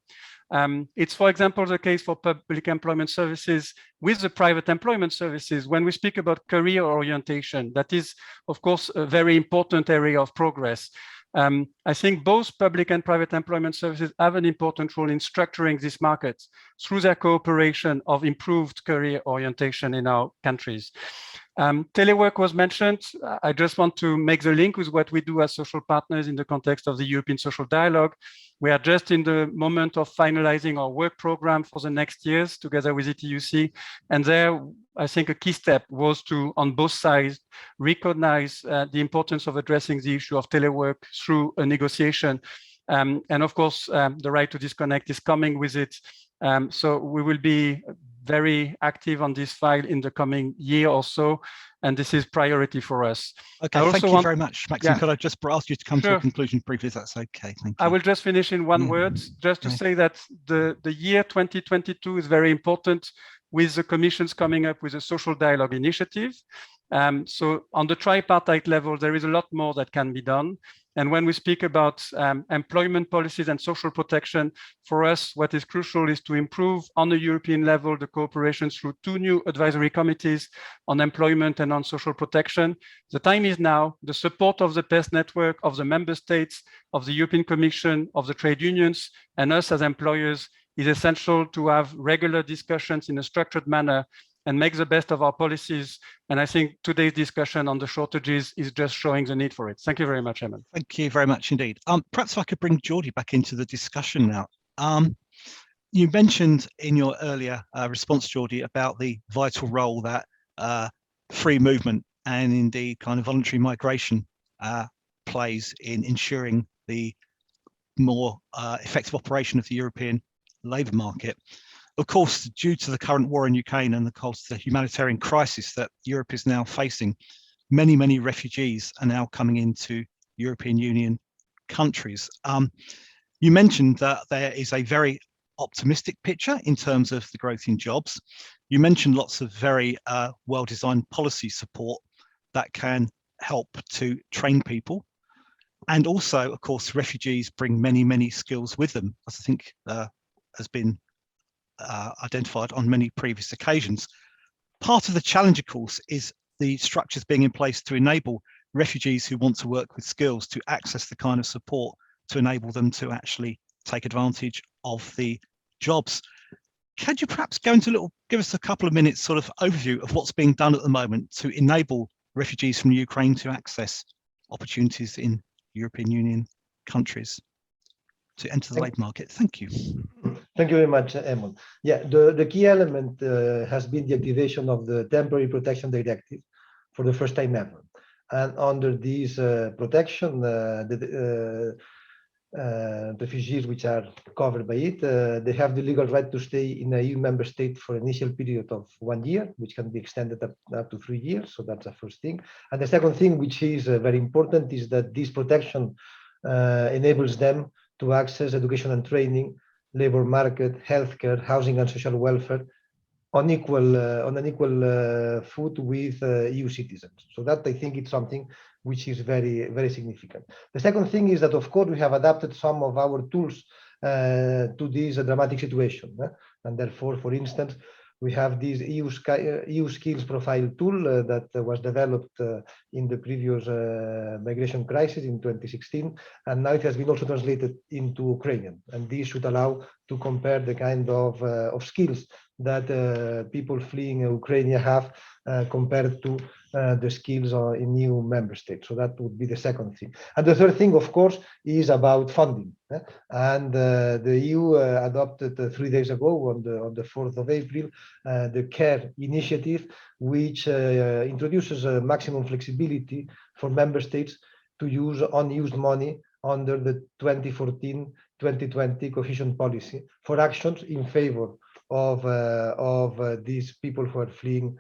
It's, for example, the case for public employment services with the private employment services. When we speak about career orientation, that is, of course, a very important area of progress. I think both public and private employment services have an important role in structuring these markets through their cooperation of improved career orientation in our countries. Telework was mentioned. I just want to make the link with what we do as social partners in the context of the European Social Dialogue. We are just in the moment of finalizing our work program for the next years together with ETUC. And there, I think a key step was to, on both sides, recognize the importance of addressing the issue of telework through a negotiation. And of course, the right to disconnect is coming with it. So we will be very active on this file in the coming year or so, and this is priority for us. Okay, thank you very much, Maxime. Yeah. Could I just ask you to come to a conclusion briefly, if that's okay? Thank you. I will just finish in one word, just to say that the year 2022 is very important with the Commission's coming up with a social dialogue initiative. So on the tripartite level, there is a lot more that can be done. And when we speak about employment policies and social protection, for us, what is crucial is to improve on the European level the cooperation through 2 new advisory committees on employment and on social protection. The time is now. The support of the PES network, of the member states, of the European Commission, of the trade unions, and us as employers is essential to have regular discussions in a structured manner and make the best of our policies. And I think today's discussion on the shortages is just showing the need for it. Thank you very much, Eamon. Thank you very much indeed. Perhaps if I could bring Jordi back into the discussion now. You mentioned in your earlier response, Jordi, about the vital role that free movement and indeed kind of voluntary migration plays in ensuring the more effective operation of the European labour market. Of course, due to the current war in Ukraine and the humanitarian crisis that Europe is now facing, many, many refugees are now coming into European Union countries. You mentioned that there is a very optimistic picture in terms of the growth in jobs. You mentioned lots of very well-designed policy support that can help to train people. And also, of course, refugees bring many, many skills with them, as I think has been identified on many previous occasions. Part of the challenge, of course, is the structures being in place to enable refugees who want to work with skills to access the kind of support to enable them to actually take advantage of the jobs. Could you perhaps go into give us a couple of minutes sort of overview of what's being done at the moment to enable refugees from Ukraine to access opportunities in European Union countries to enter the labour market? Thank you. Thank you very much, Eamon. Yeah, the key element has been the activation of the Temporary Protection Directive for the first time ever. And under this protection, the refugees which are covered by it, they have the legal right to stay in a EU member state for an initial period of 1 year, which can be extended up to 3 years. So that's the first thing. And the second thing, which is very important, is that this protection enables them to access education and training, labor market, healthcare, housing and social welfare on an equal foot with EU citizens. So that I think it's something which is very, very significant. The second thing is that, of course, we have adapted some of our tools to this dramatic situation. And therefore, for instance, we have this EU skills profile tool that was developed in the previous migration crisis in 2016, and now it has been also translated into Ukrainian. And this should allow to compare the kind of skills that people fleeing Ukraine have compared to the skills in new member states. So that would be the second thing. And the third thing, of course, is about funding. And the EU adopted 3 days ago on the 4th of April, the CARE initiative, which introduces a maximum flexibility for member states to use unused money under the 2014-2020 cohesion policy for actions in favor of these people who are fleeing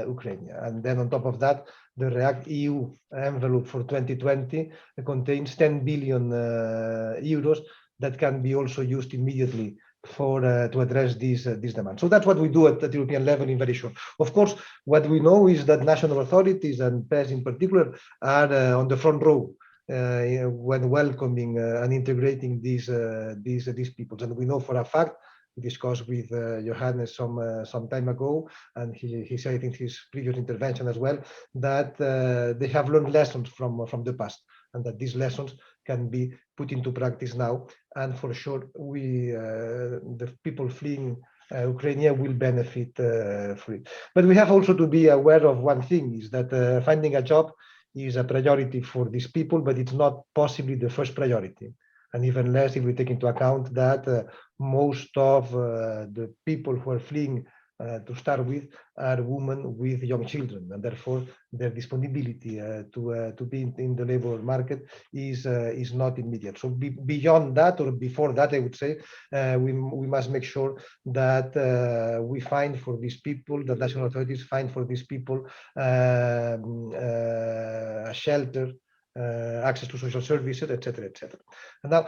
Ukraine. And then on top of that, the REACT EU envelope for 2020 contains 10 billion euros that can be also used immediately for to address these demands. So that's what we do at the European level in very short. Of course, what we know is that national authorities and PES in particular are on the front row when welcoming and integrating these peoples. And we know for a fact, we discussed with Johannes some time ago, and he said in his previous intervention as well, that they have learned lessons from the past, and that these lessons can be put into practice now. And for sure, the people fleeing Ukraine will benefit from it. But we have also to be aware of one thing, is that finding a job is a priority for these people, but it's not possibly the first priority. And even less if we take into account that most of the people who are fleeing to start with are women with young children, and therefore their disponibility to be in the labor market is not immediate. So beyond that, or before that, I would say, we must make sure that we find for these people, the national authorities find for these people a shelter, access to social services, etc., etc. And now,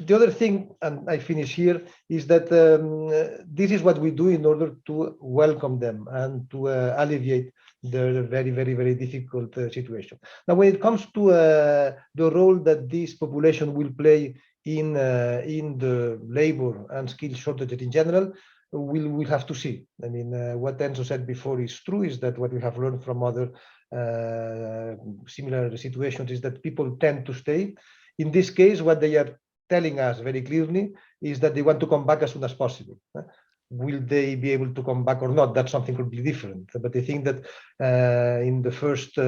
the other thing, and I finish here, is that this is what we do in order to welcome them and to alleviate their very, very, very difficult situation. Now, when it comes to the role that this population will play in the labor and skill shortages in general, we'll have to see. I mean, what Enzo said before is true, is that what we have learned from other similar situations is that people tend to stay. In this case, what they are telling us very clearly is that they want to come back as soon as possible. Will they be able to come back or not? That's something completely different. But I think that in the first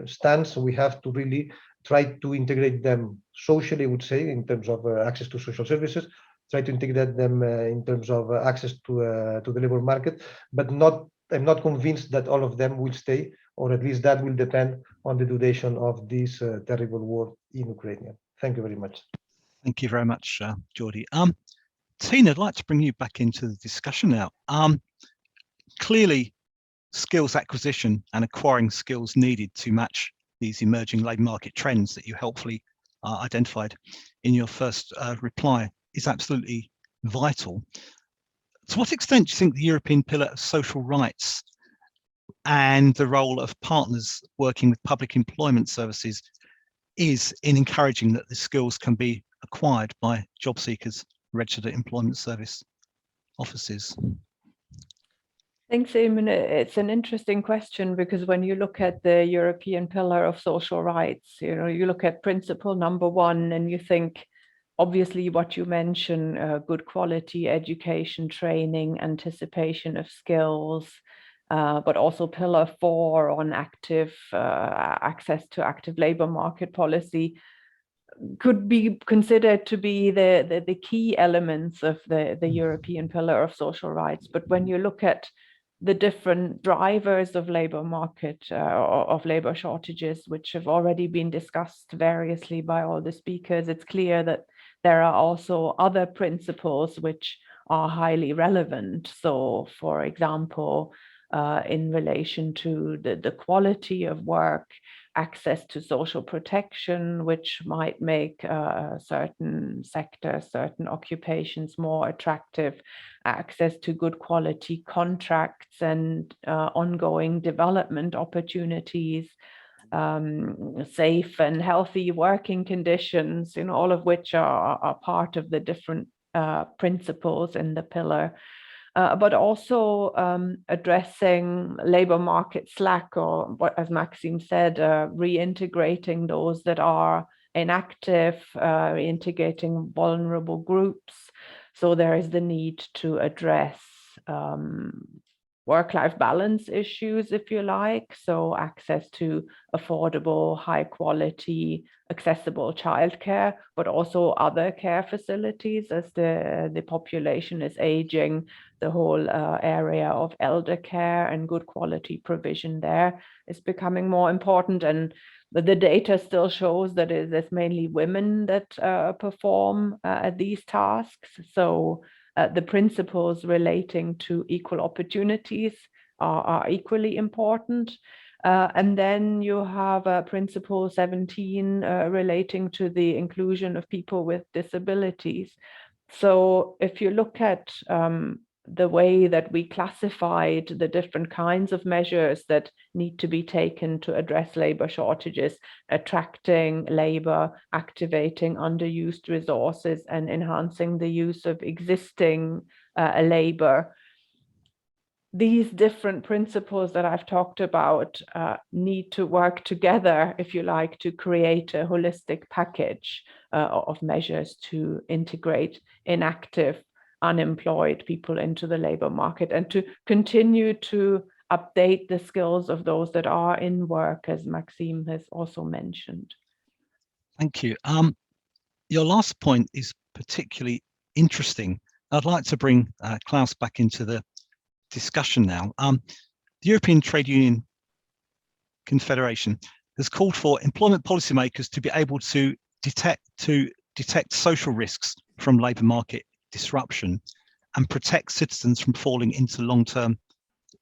stance, we have to really try to integrate them socially, I would say, in terms of access to social services, try to integrate them in terms of access to the labor market, but I'm not convinced that all of them will stay, or at least that will depend on the duration of this terrible war in Ukraine. Thank you very much. Thank you very much, Jordi. Tina, I'd like to bring you back into the discussion now. Clearly, skills acquisition and acquiring skills needed to match these emerging labour market trends that you helpfully identified in your first reply is absolutely vital. To what extent do you think the European Pillar of Social Rights and the role of partners working with public employment services is in encouraging that the skills can be acquired by job seekers registered at employment service offices? Thanks, Eamon. It's an interesting question, because when you look at the European Pillar of Social Rights, you look at principle number 1 and you think, obviously what you mentioned, good quality education, training, anticipation of skills, but also pillar 4 on active access to active labor market policy could be considered to be the key elements of the European Pillar of Social Rights. But when you look at the different drivers of labor market, of labor shortages, which have already been discussed variously by all the speakers, it's clear that there are also other principles which are highly relevant. So, for example, in relation to the quality of work, access to social protection, which might make certain sectors, certain occupations more attractive, access to good quality contracts and ongoing development opportunities, safe and healthy working conditions, all of which are part of the different principles in the pillar. But also addressing labor market slack, or what, as Maxime said, reintegrating those that are inactive, integrating vulnerable groups. So there is the need to address work-life balance issues, if you like, so access to affordable, high-quality, accessible childcare, but also other care facilities as the population is aging. The whole area of elder care and good quality provision there is becoming more important, and the data still shows that it's mainly women that perform these tasks. So the principles relating to equal opportunities are equally important. And then you have Principle 17 relating to the inclusion of people with disabilities. So if you look at the way that we classified the different kinds of measures that need to be taken to address labor shortages, attracting labor, activating underused resources, and enhancing the use of existing labor. These different principles that I've talked about need to work together, if you like, to create a holistic package of measures to integrate inactive, unemployed people into the labor market and to continue to update the skills of those that are in work, as Maxime has also mentioned. Thank you. Your last point is particularly interesting. I'd like to bring Klaus back into the discussion now. The European Trade Union Confederation has called for employment policymakers to be able to detect social risks from labour market disruption and protect citizens from falling into long-term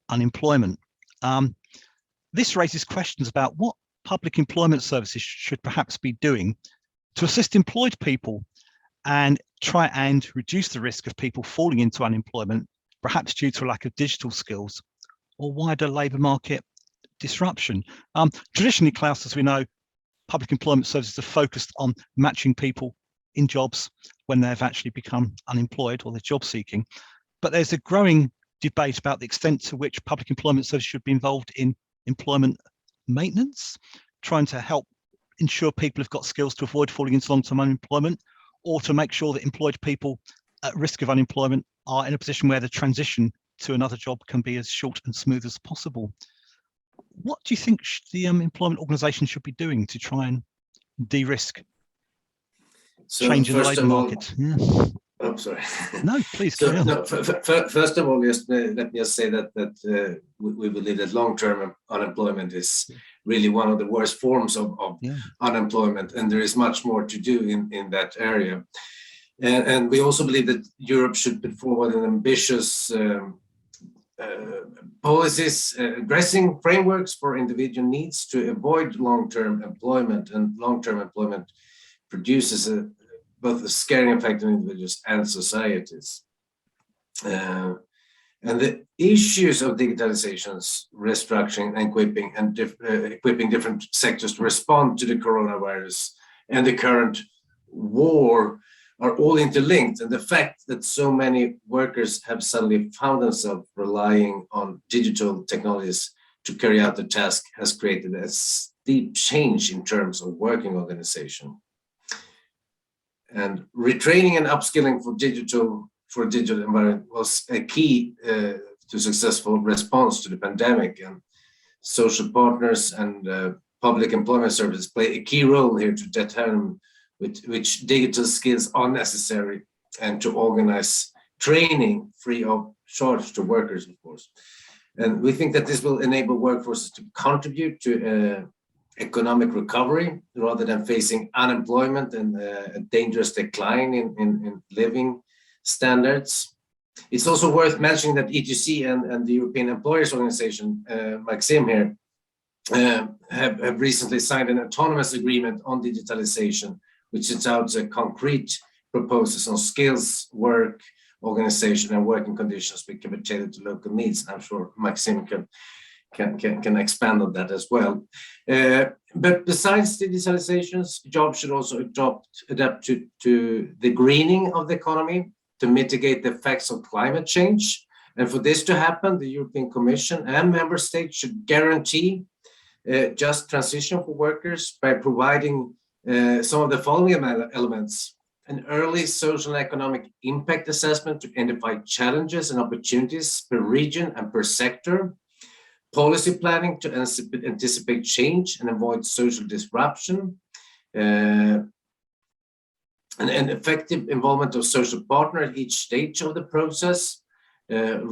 unemployment. This raises questions about what public employment services should perhaps be doing to assist employed people and try and reduce the risk of people falling into unemployment, perhaps due to a lack of digital skills or wider labour market disruption. Traditionally, Klaus, as we know, public employment services are focused on matching people in jobs when they've actually become unemployed or they're job seeking. But there's a growing debate about the extent to which public employment services should be involved in employment maintenance, trying to help ensure people have got skills to avoid falling into long-term unemployment, or to make sure that employed people at risk of unemployment are in a position where the transition to another job can be as short and smooth as possible. What do you think the employment organisation should be doing to try and de-risk change in the labour market? Yeah. Oh, sorry. No, please. So, no, first of all, just let me just say that we believe that long-term unemployment is really one of the worst forms of unemployment, and there is much more to do in that area. And we also believe that Europe should put forward an ambitious policies addressing frameworks for individual needs to avoid long-term employment, and long-term employment produces both a scaring effect on individuals and societies. And the issues of digitalizations, restructuring, and equipping different sectors to respond to the coronavirus and the current war are all interlinked. And the fact that so many workers have suddenly found themselves relying on digital technologies to carry out the task has created a steep change in terms of working organization. And retraining and upskilling for digital environment was a key to successful response to the pandemic, and social partners and public employment services play a key role here to determine which digital skills are necessary and to organize training free of charge to workers, of course. And we think that this will enable workforces to contribute to economic recovery rather than facing unemployment and a dangerous decline in living standards. It's also worth mentioning that ETUC and the European Employers Organization, Maxime here, have recently signed an autonomous agreement on digitalization, which sets out concrete proposals on skills, work, organization, and working conditions which can be tailored to local needs. And I'm sure Maxime can expand on that as well. But besides digitalizations, jobs should also adapt to the greening of the economy to mitigate the effects of climate change. And for this to happen, the European Commission and member states should guarantee just transition for workers by providing some of the following elements: an early social and economic impact assessment to identify challenges and opportunities per region and per sector, policy planning to anticipate change and avoid social disruption, and effective involvement of social partners at each stage of the process,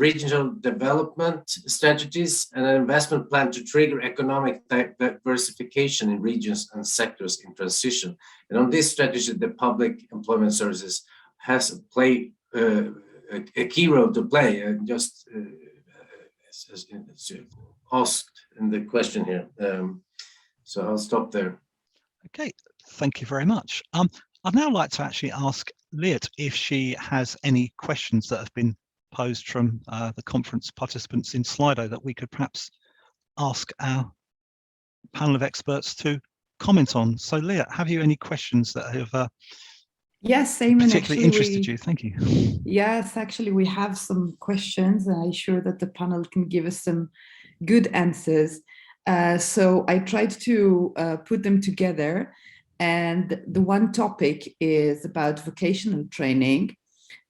regional development strategies, and an investment plan to trigger economic diversification in regions and sectors in transition. And on this strategy, the public employment services has a key role to play, and just as asked in the question here. So I'll stop there. Okay, thank you very much. I'd now like to actually ask Liet if she has any questions that have been posed from the conference participants in Slido that we could perhaps ask our panel of experts to comment on. So Liet, have you any questions that have yes, Eamon, particularly interested you? Thank you. Yes, actually we have some questions, and I'm sure that the panel can give us some good answers. So I tried to put them together, and the one topic is about vocational training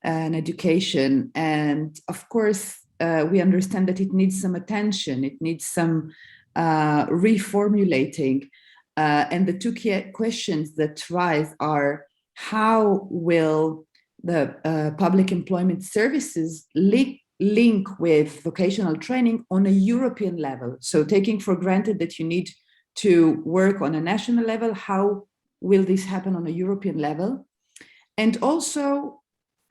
and education. And of course, we understand that it needs some attention, it needs some reformulating. And the two key questions that rise are, how will the public employment services link with vocational training on a European level? So taking for granted that you need to work on a national level, how will this happen on a European level? And also,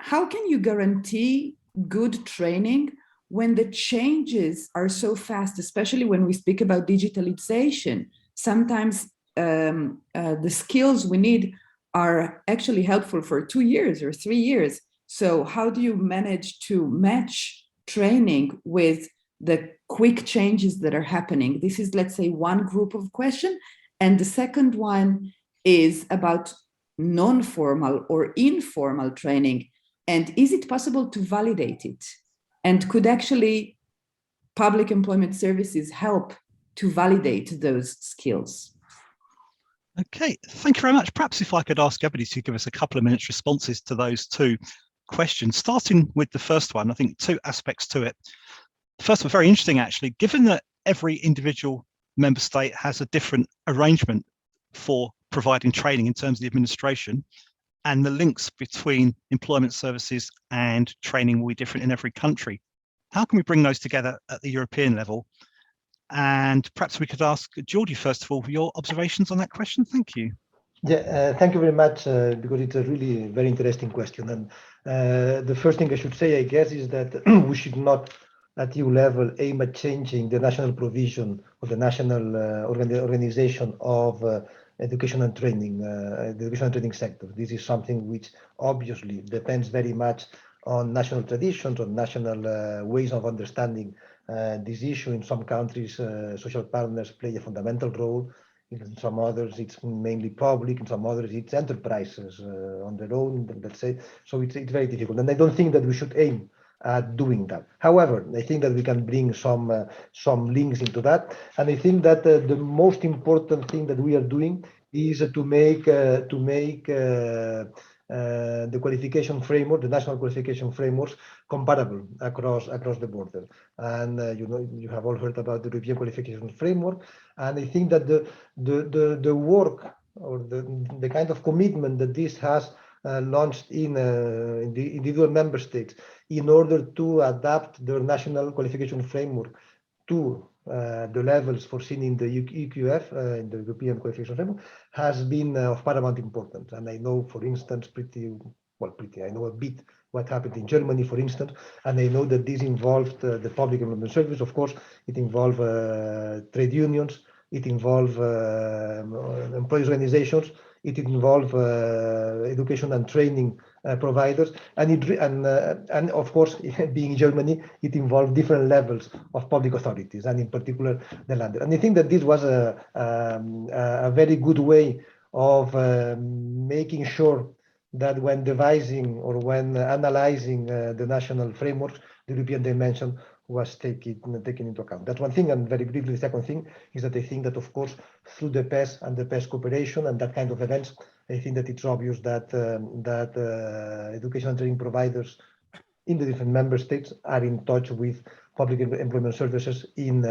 how can you guarantee good training when the changes are so fast, especially when we speak about digitalization? Sometimes the skills we need are actually helpful for 2 years or 3 years. So how do you manage to match training with the quick changes that are happening? This is, let's say, one group of questions. And the second one is about non-formal or informal training. And is it possible to validate it? And could actually public employment services help to validate those skills? Okay, thank you very much. Perhaps if I could ask everybody to give us a couple of minutes responses to those two questions, starting with the first one. I think two aspects to it. First one, very interesting actually, given that every individual member state has a different arrangement for providing training in terms of the administration, and the links between employment services and training will be different in every country. How can we bring those together at the European level? And perhaps we could ask Jordi, first of all, for your observations on that question. Thank you. Yeah, thank you very much, because it's a really very interesting question. And the first thing I should say, I guess, is that we should not at EU level aim at changing the national provision or the national organization of education and training, the education and training sector. This is something which obviously depends very much on national traditions, on national ways of understanding this issue. In some countries, social partners play a fundamental role. In some others, it's mainly public. In some others, it's enterprises on their own, let's say. So it's very difficult. And I don't think that we should aim at doing that. However, I think that we can bring some links into that. And I think that the most important thing that we are doing is to make the qualification framework, the national qualification frameworks, comparable across the border. And you have all heard about the European qualification framework. And I think that the work or the kind of commitment that this has launched in the individual member states in order to adapt their national qualification framework to the levels foreseen in the EQF, in the European Qualification Framework, has been of paramount importance. And I know, for instance, I know a bit what happened in Germany, for instance, and I know that this involved the public employment service. Of course, it involved trade unions, it involved employees' organizations, it involved education and training providers, and of course, being Germany, it involved different levels of public authorities, and in particular the land. And I think that this was a very good way of making sure that when devising or when analyzing the national frameworks, the European dimension was taken into account. That's one thing, and very briefly, the second thing is that I think that, of course, through the PES and the PES cooperation and that kind of events, I think that it's obvious that education and training providers in the different member states are in touch with public employment services in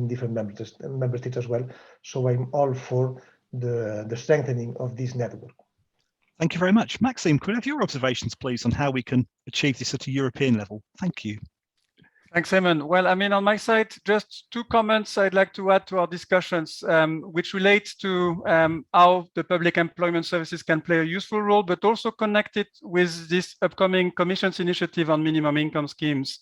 different member states as well. So I'm all for the strengthening of this network. Thank you very much. Maxime, could I have your observations, please, on how we can achieve this at a European level? Thank you. Thanks, Eamon. Well, I mean, on my side, just two comments I'd like to add to our discussions, which relate to how the public employment services can play a useful role, but also connect it with this upcoming Commission's initiative on minimum income schemes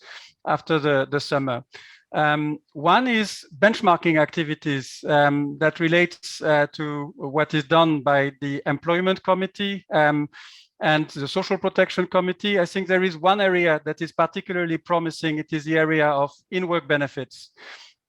after the summer. One is benchmarking activities that relates to what is done by the Employment Committee and the Social Protection Committee. I think there is one area that is particularly promising. It is the area of in-work benefits.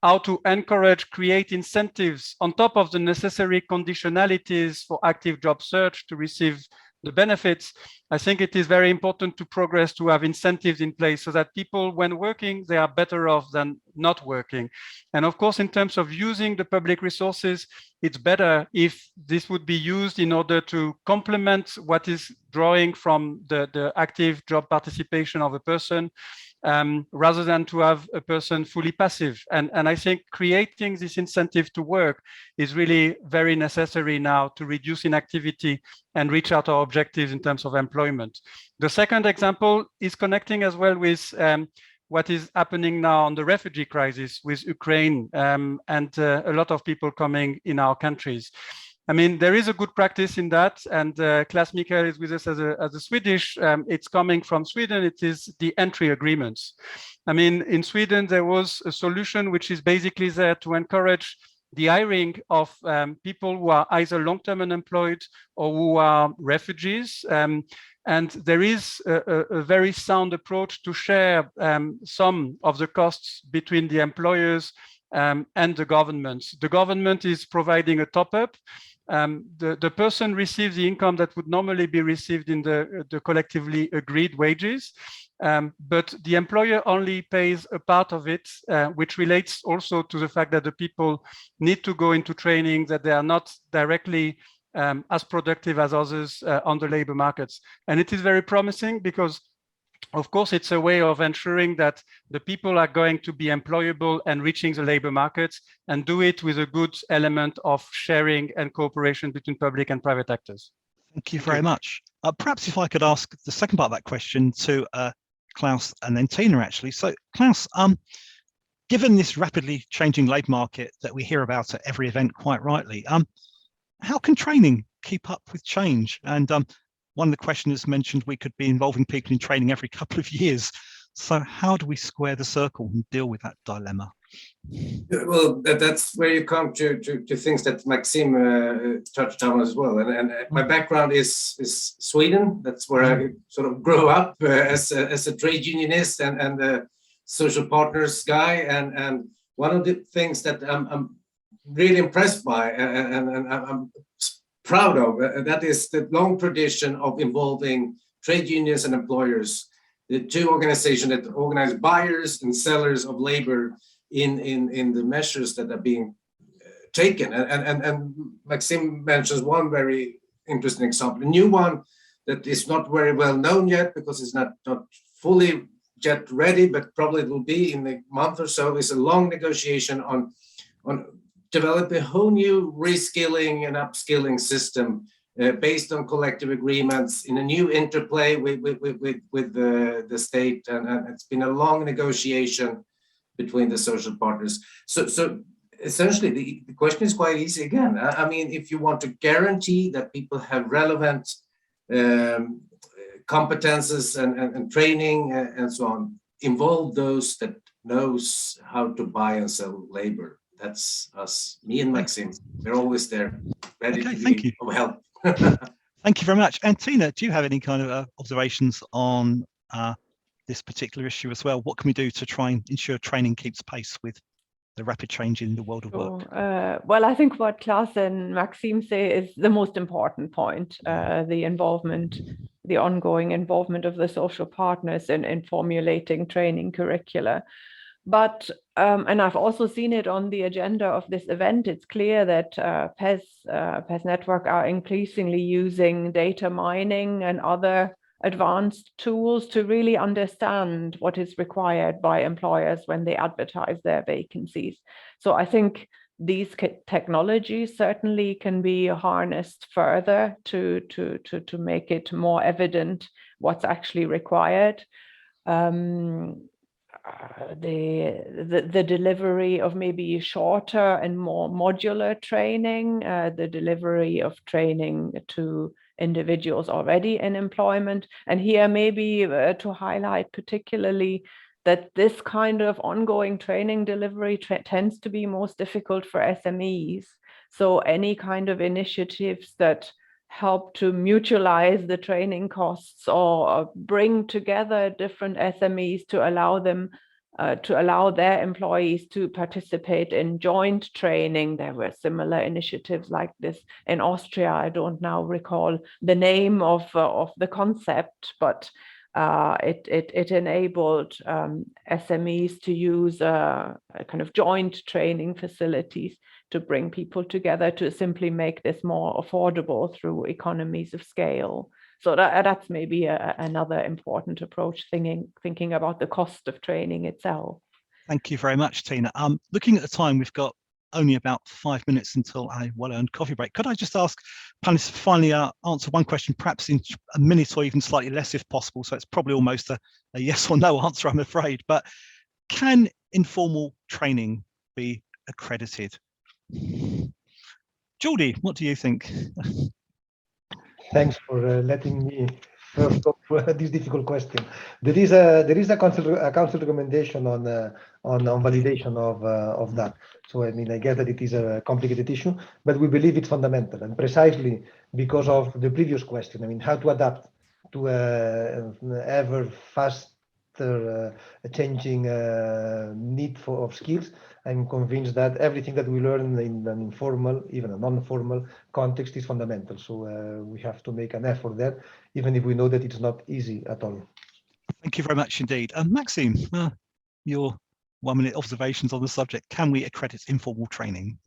How to encourage, create incentives on top of the necessary conditionalities for active job search to receive the benefits. I think it is very important to progress to have incentives in place so that people, when working, they are better off than not working. And of course, in terms of using the public resources, it's better if this would be used in order to complement what is drawing from the active job participation of a person, rather than to have a person fully passive. And I think creating this incentive to work is really very necessary now to reduce inactivity and reach out our objectives in terms of employment. The second example is connecting as well with what is happening now on the refugee crisis with Ukraine and a lot of people coming in our countries. I mean, there is a good practice in that, and Claes-Mikael is with us as a Swedish. It's coming from Sweden. It is the entry agreements. I mean, in Sweden, there was a solution which is basically there to encourage the hiring of people who are either long-term unemployed or who are refugees. And there is a very sound approach to share some of the costs between the employers and the government. The government is providing a top-up. The person receives the income that would normally be received in the collectively agreed wages, but the employer only pays a part of it, which relates also to the fact that the people need to go into training, that they are not directly as productive as others on the labor markets. And it is very promising because, of course, it's a way of ensuring that the people are going to be employable and reaching the labor markets, and do it with a good element of sharing and cooperation between public and private actors. Thank you very much. Perhaps if I could ask the second part of that question to Klaus and then Tina, actually. So Klaus, given this rapidly changing labour market that we hear about at every event quite rightly, how can training keep up with change? And one of the questioners mentioned we could be involving people in training every couple of years. So how do we square the circle and deal with that dilemma? Well, that's where you come to things that Maxime touched on as well. And my background is Sweden. That's where I sort of grew up as a trade unionist and a social partners guy. And one of the things that I'm really impressed by and I'm proud of, that is the long tradition of involving trade unions and employers, the two organizations that organize buyers and sellers of labor in the measures that are being taken. And Maxime mentions one very interesting example, a new one that is not very well known yet because it's not fully yet ready, but probably it will be in a month or so, is a long negotiation on develop a whole new reskilling and upskilling system based on collective agreements in a new interplay with the state. And it's been a long negotiation between the social partners. So essentially, the question is quite easy again. I mean, if you want to guarantee that people have relevant competences and training and so on, involve those that knows how to buy and sell labor. That's us, me and Maxime. We're always there, ready to be of help. Thank you very much. And Tina, do you have any kind of observations on this particular issue as well? What can we do to try and ensure training keeps pace with the rapid change in the world of work? Well, I think what Klaus and Maxime say is the most important point, the ongoing involvement of the social partners in formulating training curricula. But, and I've also seen it on the agenda of this event, it's clear that PES Network are increasingly using data mining and other advanced tools to really understand what is required by employers when they advertise their vacancies. So I think these technologies certainly can be harnessed further to make it more evident what's actually required. The delivery of maybe shorter and more modular training, the delivery of training to individuals already in employment. And here maybe to highlight particularly that this kind of ongoing training delivery tends to be most difficult for SMEs. So any kind of initiatives that help to mutualize the training costs or bring together different SMEs to allow them to allow their employees to participate in joint training. There were similar initiatives like this in Austria. I don't now recall the name of the concept, but it enabled SMEs to use a kind of joint training facilities to bring people together to simply make this more affordable through economies of scale. So that's maybe another important approach, thinking about the cost of training itself. Thank you very much, Tina. Looking at the time, we've got only about 5 minutes until a well-earned coffee break. Could I just ask panelists to finally answer one question, perhaps in a minute or even slightly less if possible? So it's probably almost a yes or no answer, I'm afraid. But can informal training be accredited? Jordi, what do you think? Thanks for letting me first go for this difficult question. There is a council recommendation on validation of that. So I mean, I get that it is a complicated issue, but we believe it's fundamental, and precisely because of the previous question. I mean, how to adapt to ever faster changing need of skills. I'm convinced that everything that we learn in an informal, even a non-formal context is fundamental. So we have to make an effort there, even if we know that it's not easy at all. Thank you very much indeed. Maxime, your 1 minute observations on the subject. Can we accredit informal training?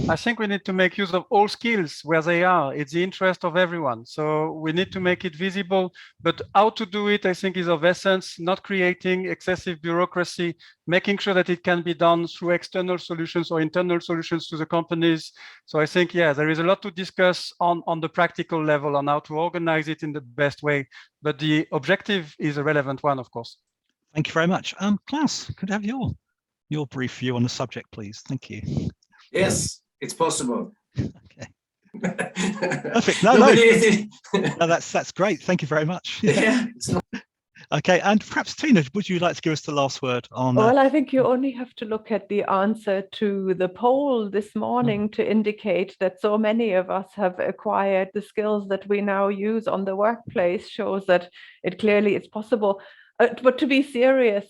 I think we need to make use of all skills where they are. It's the interest of everyone. So we need to make it visible, but how to do it, I think, is of essence, not creating excessive bureaucracy, making sure that it can be done through external solutions or internal solutions to the companies. So I think, yeah, there is a lot to discuss on the practical level on how to organize it in the best way, but the objective is a relevant one, of course. Thank you very much. Claes, could I have your brief view on the subject, please? Thank you. Yes, it's possible. Okay. Perfect. No, that's great. Thank you very much. Yeah. Okay, and perhaps Tina, would you like to give us the last word on? Well, I think you only have to look at the answer to the poll this morning to indicate that so many of us have acquired the skills that we now use on the workplace. Shows that it clearly is possible. But to be serious,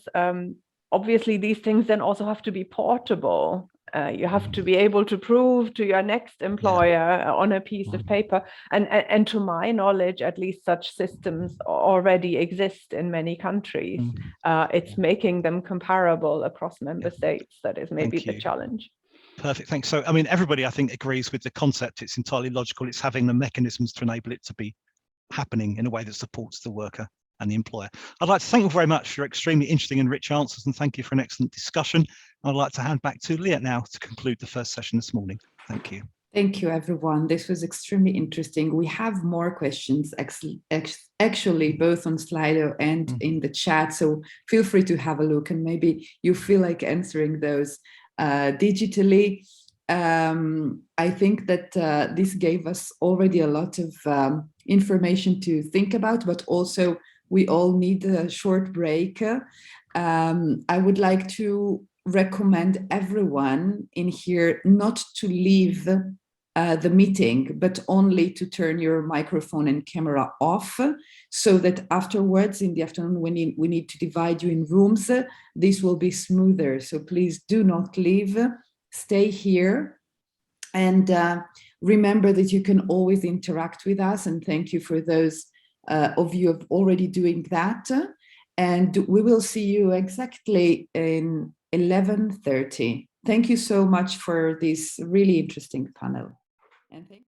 obviously these things then also have to be portable. You have to be able to prove to your next employer on a piece of paper. And to my knowledge, at least such systems already exist in many countries. It's making them comparable across member states. That is maybe the challenge. Perfect, thanks. So, I mean, everybody, I think, agrees with the concept. It's entirely logical. It's having the mechanisms to enable it to be happening in a way that supports the worker and the employer. I'd like to thank you very much for your extremely interesting and rich answers, and thank you for an excellent discussion. I'd like to hand back to Leah now to conclude the first session this morning. Thank you. Thank you, everyone. This was extremely interesting. We have more questions actually both on Slido and in the chat, so feel free to have a look, and maybe you feel like answering those digitally. I think that this gave us already a lot of information to think about, but also we all need a short break. I would like to recommend everyone in here not to leave the meeting, but only to turn your microphone and camera off, so that afterwards in the afternoon we need to divide you in rooms. This will be smoother. So please do not leave, stay here, and remember that you can always interact with us, and thank you for those of you of already doing that. And we will see you exactly in 11:30. Thank you so much for this really interesting panel. And thank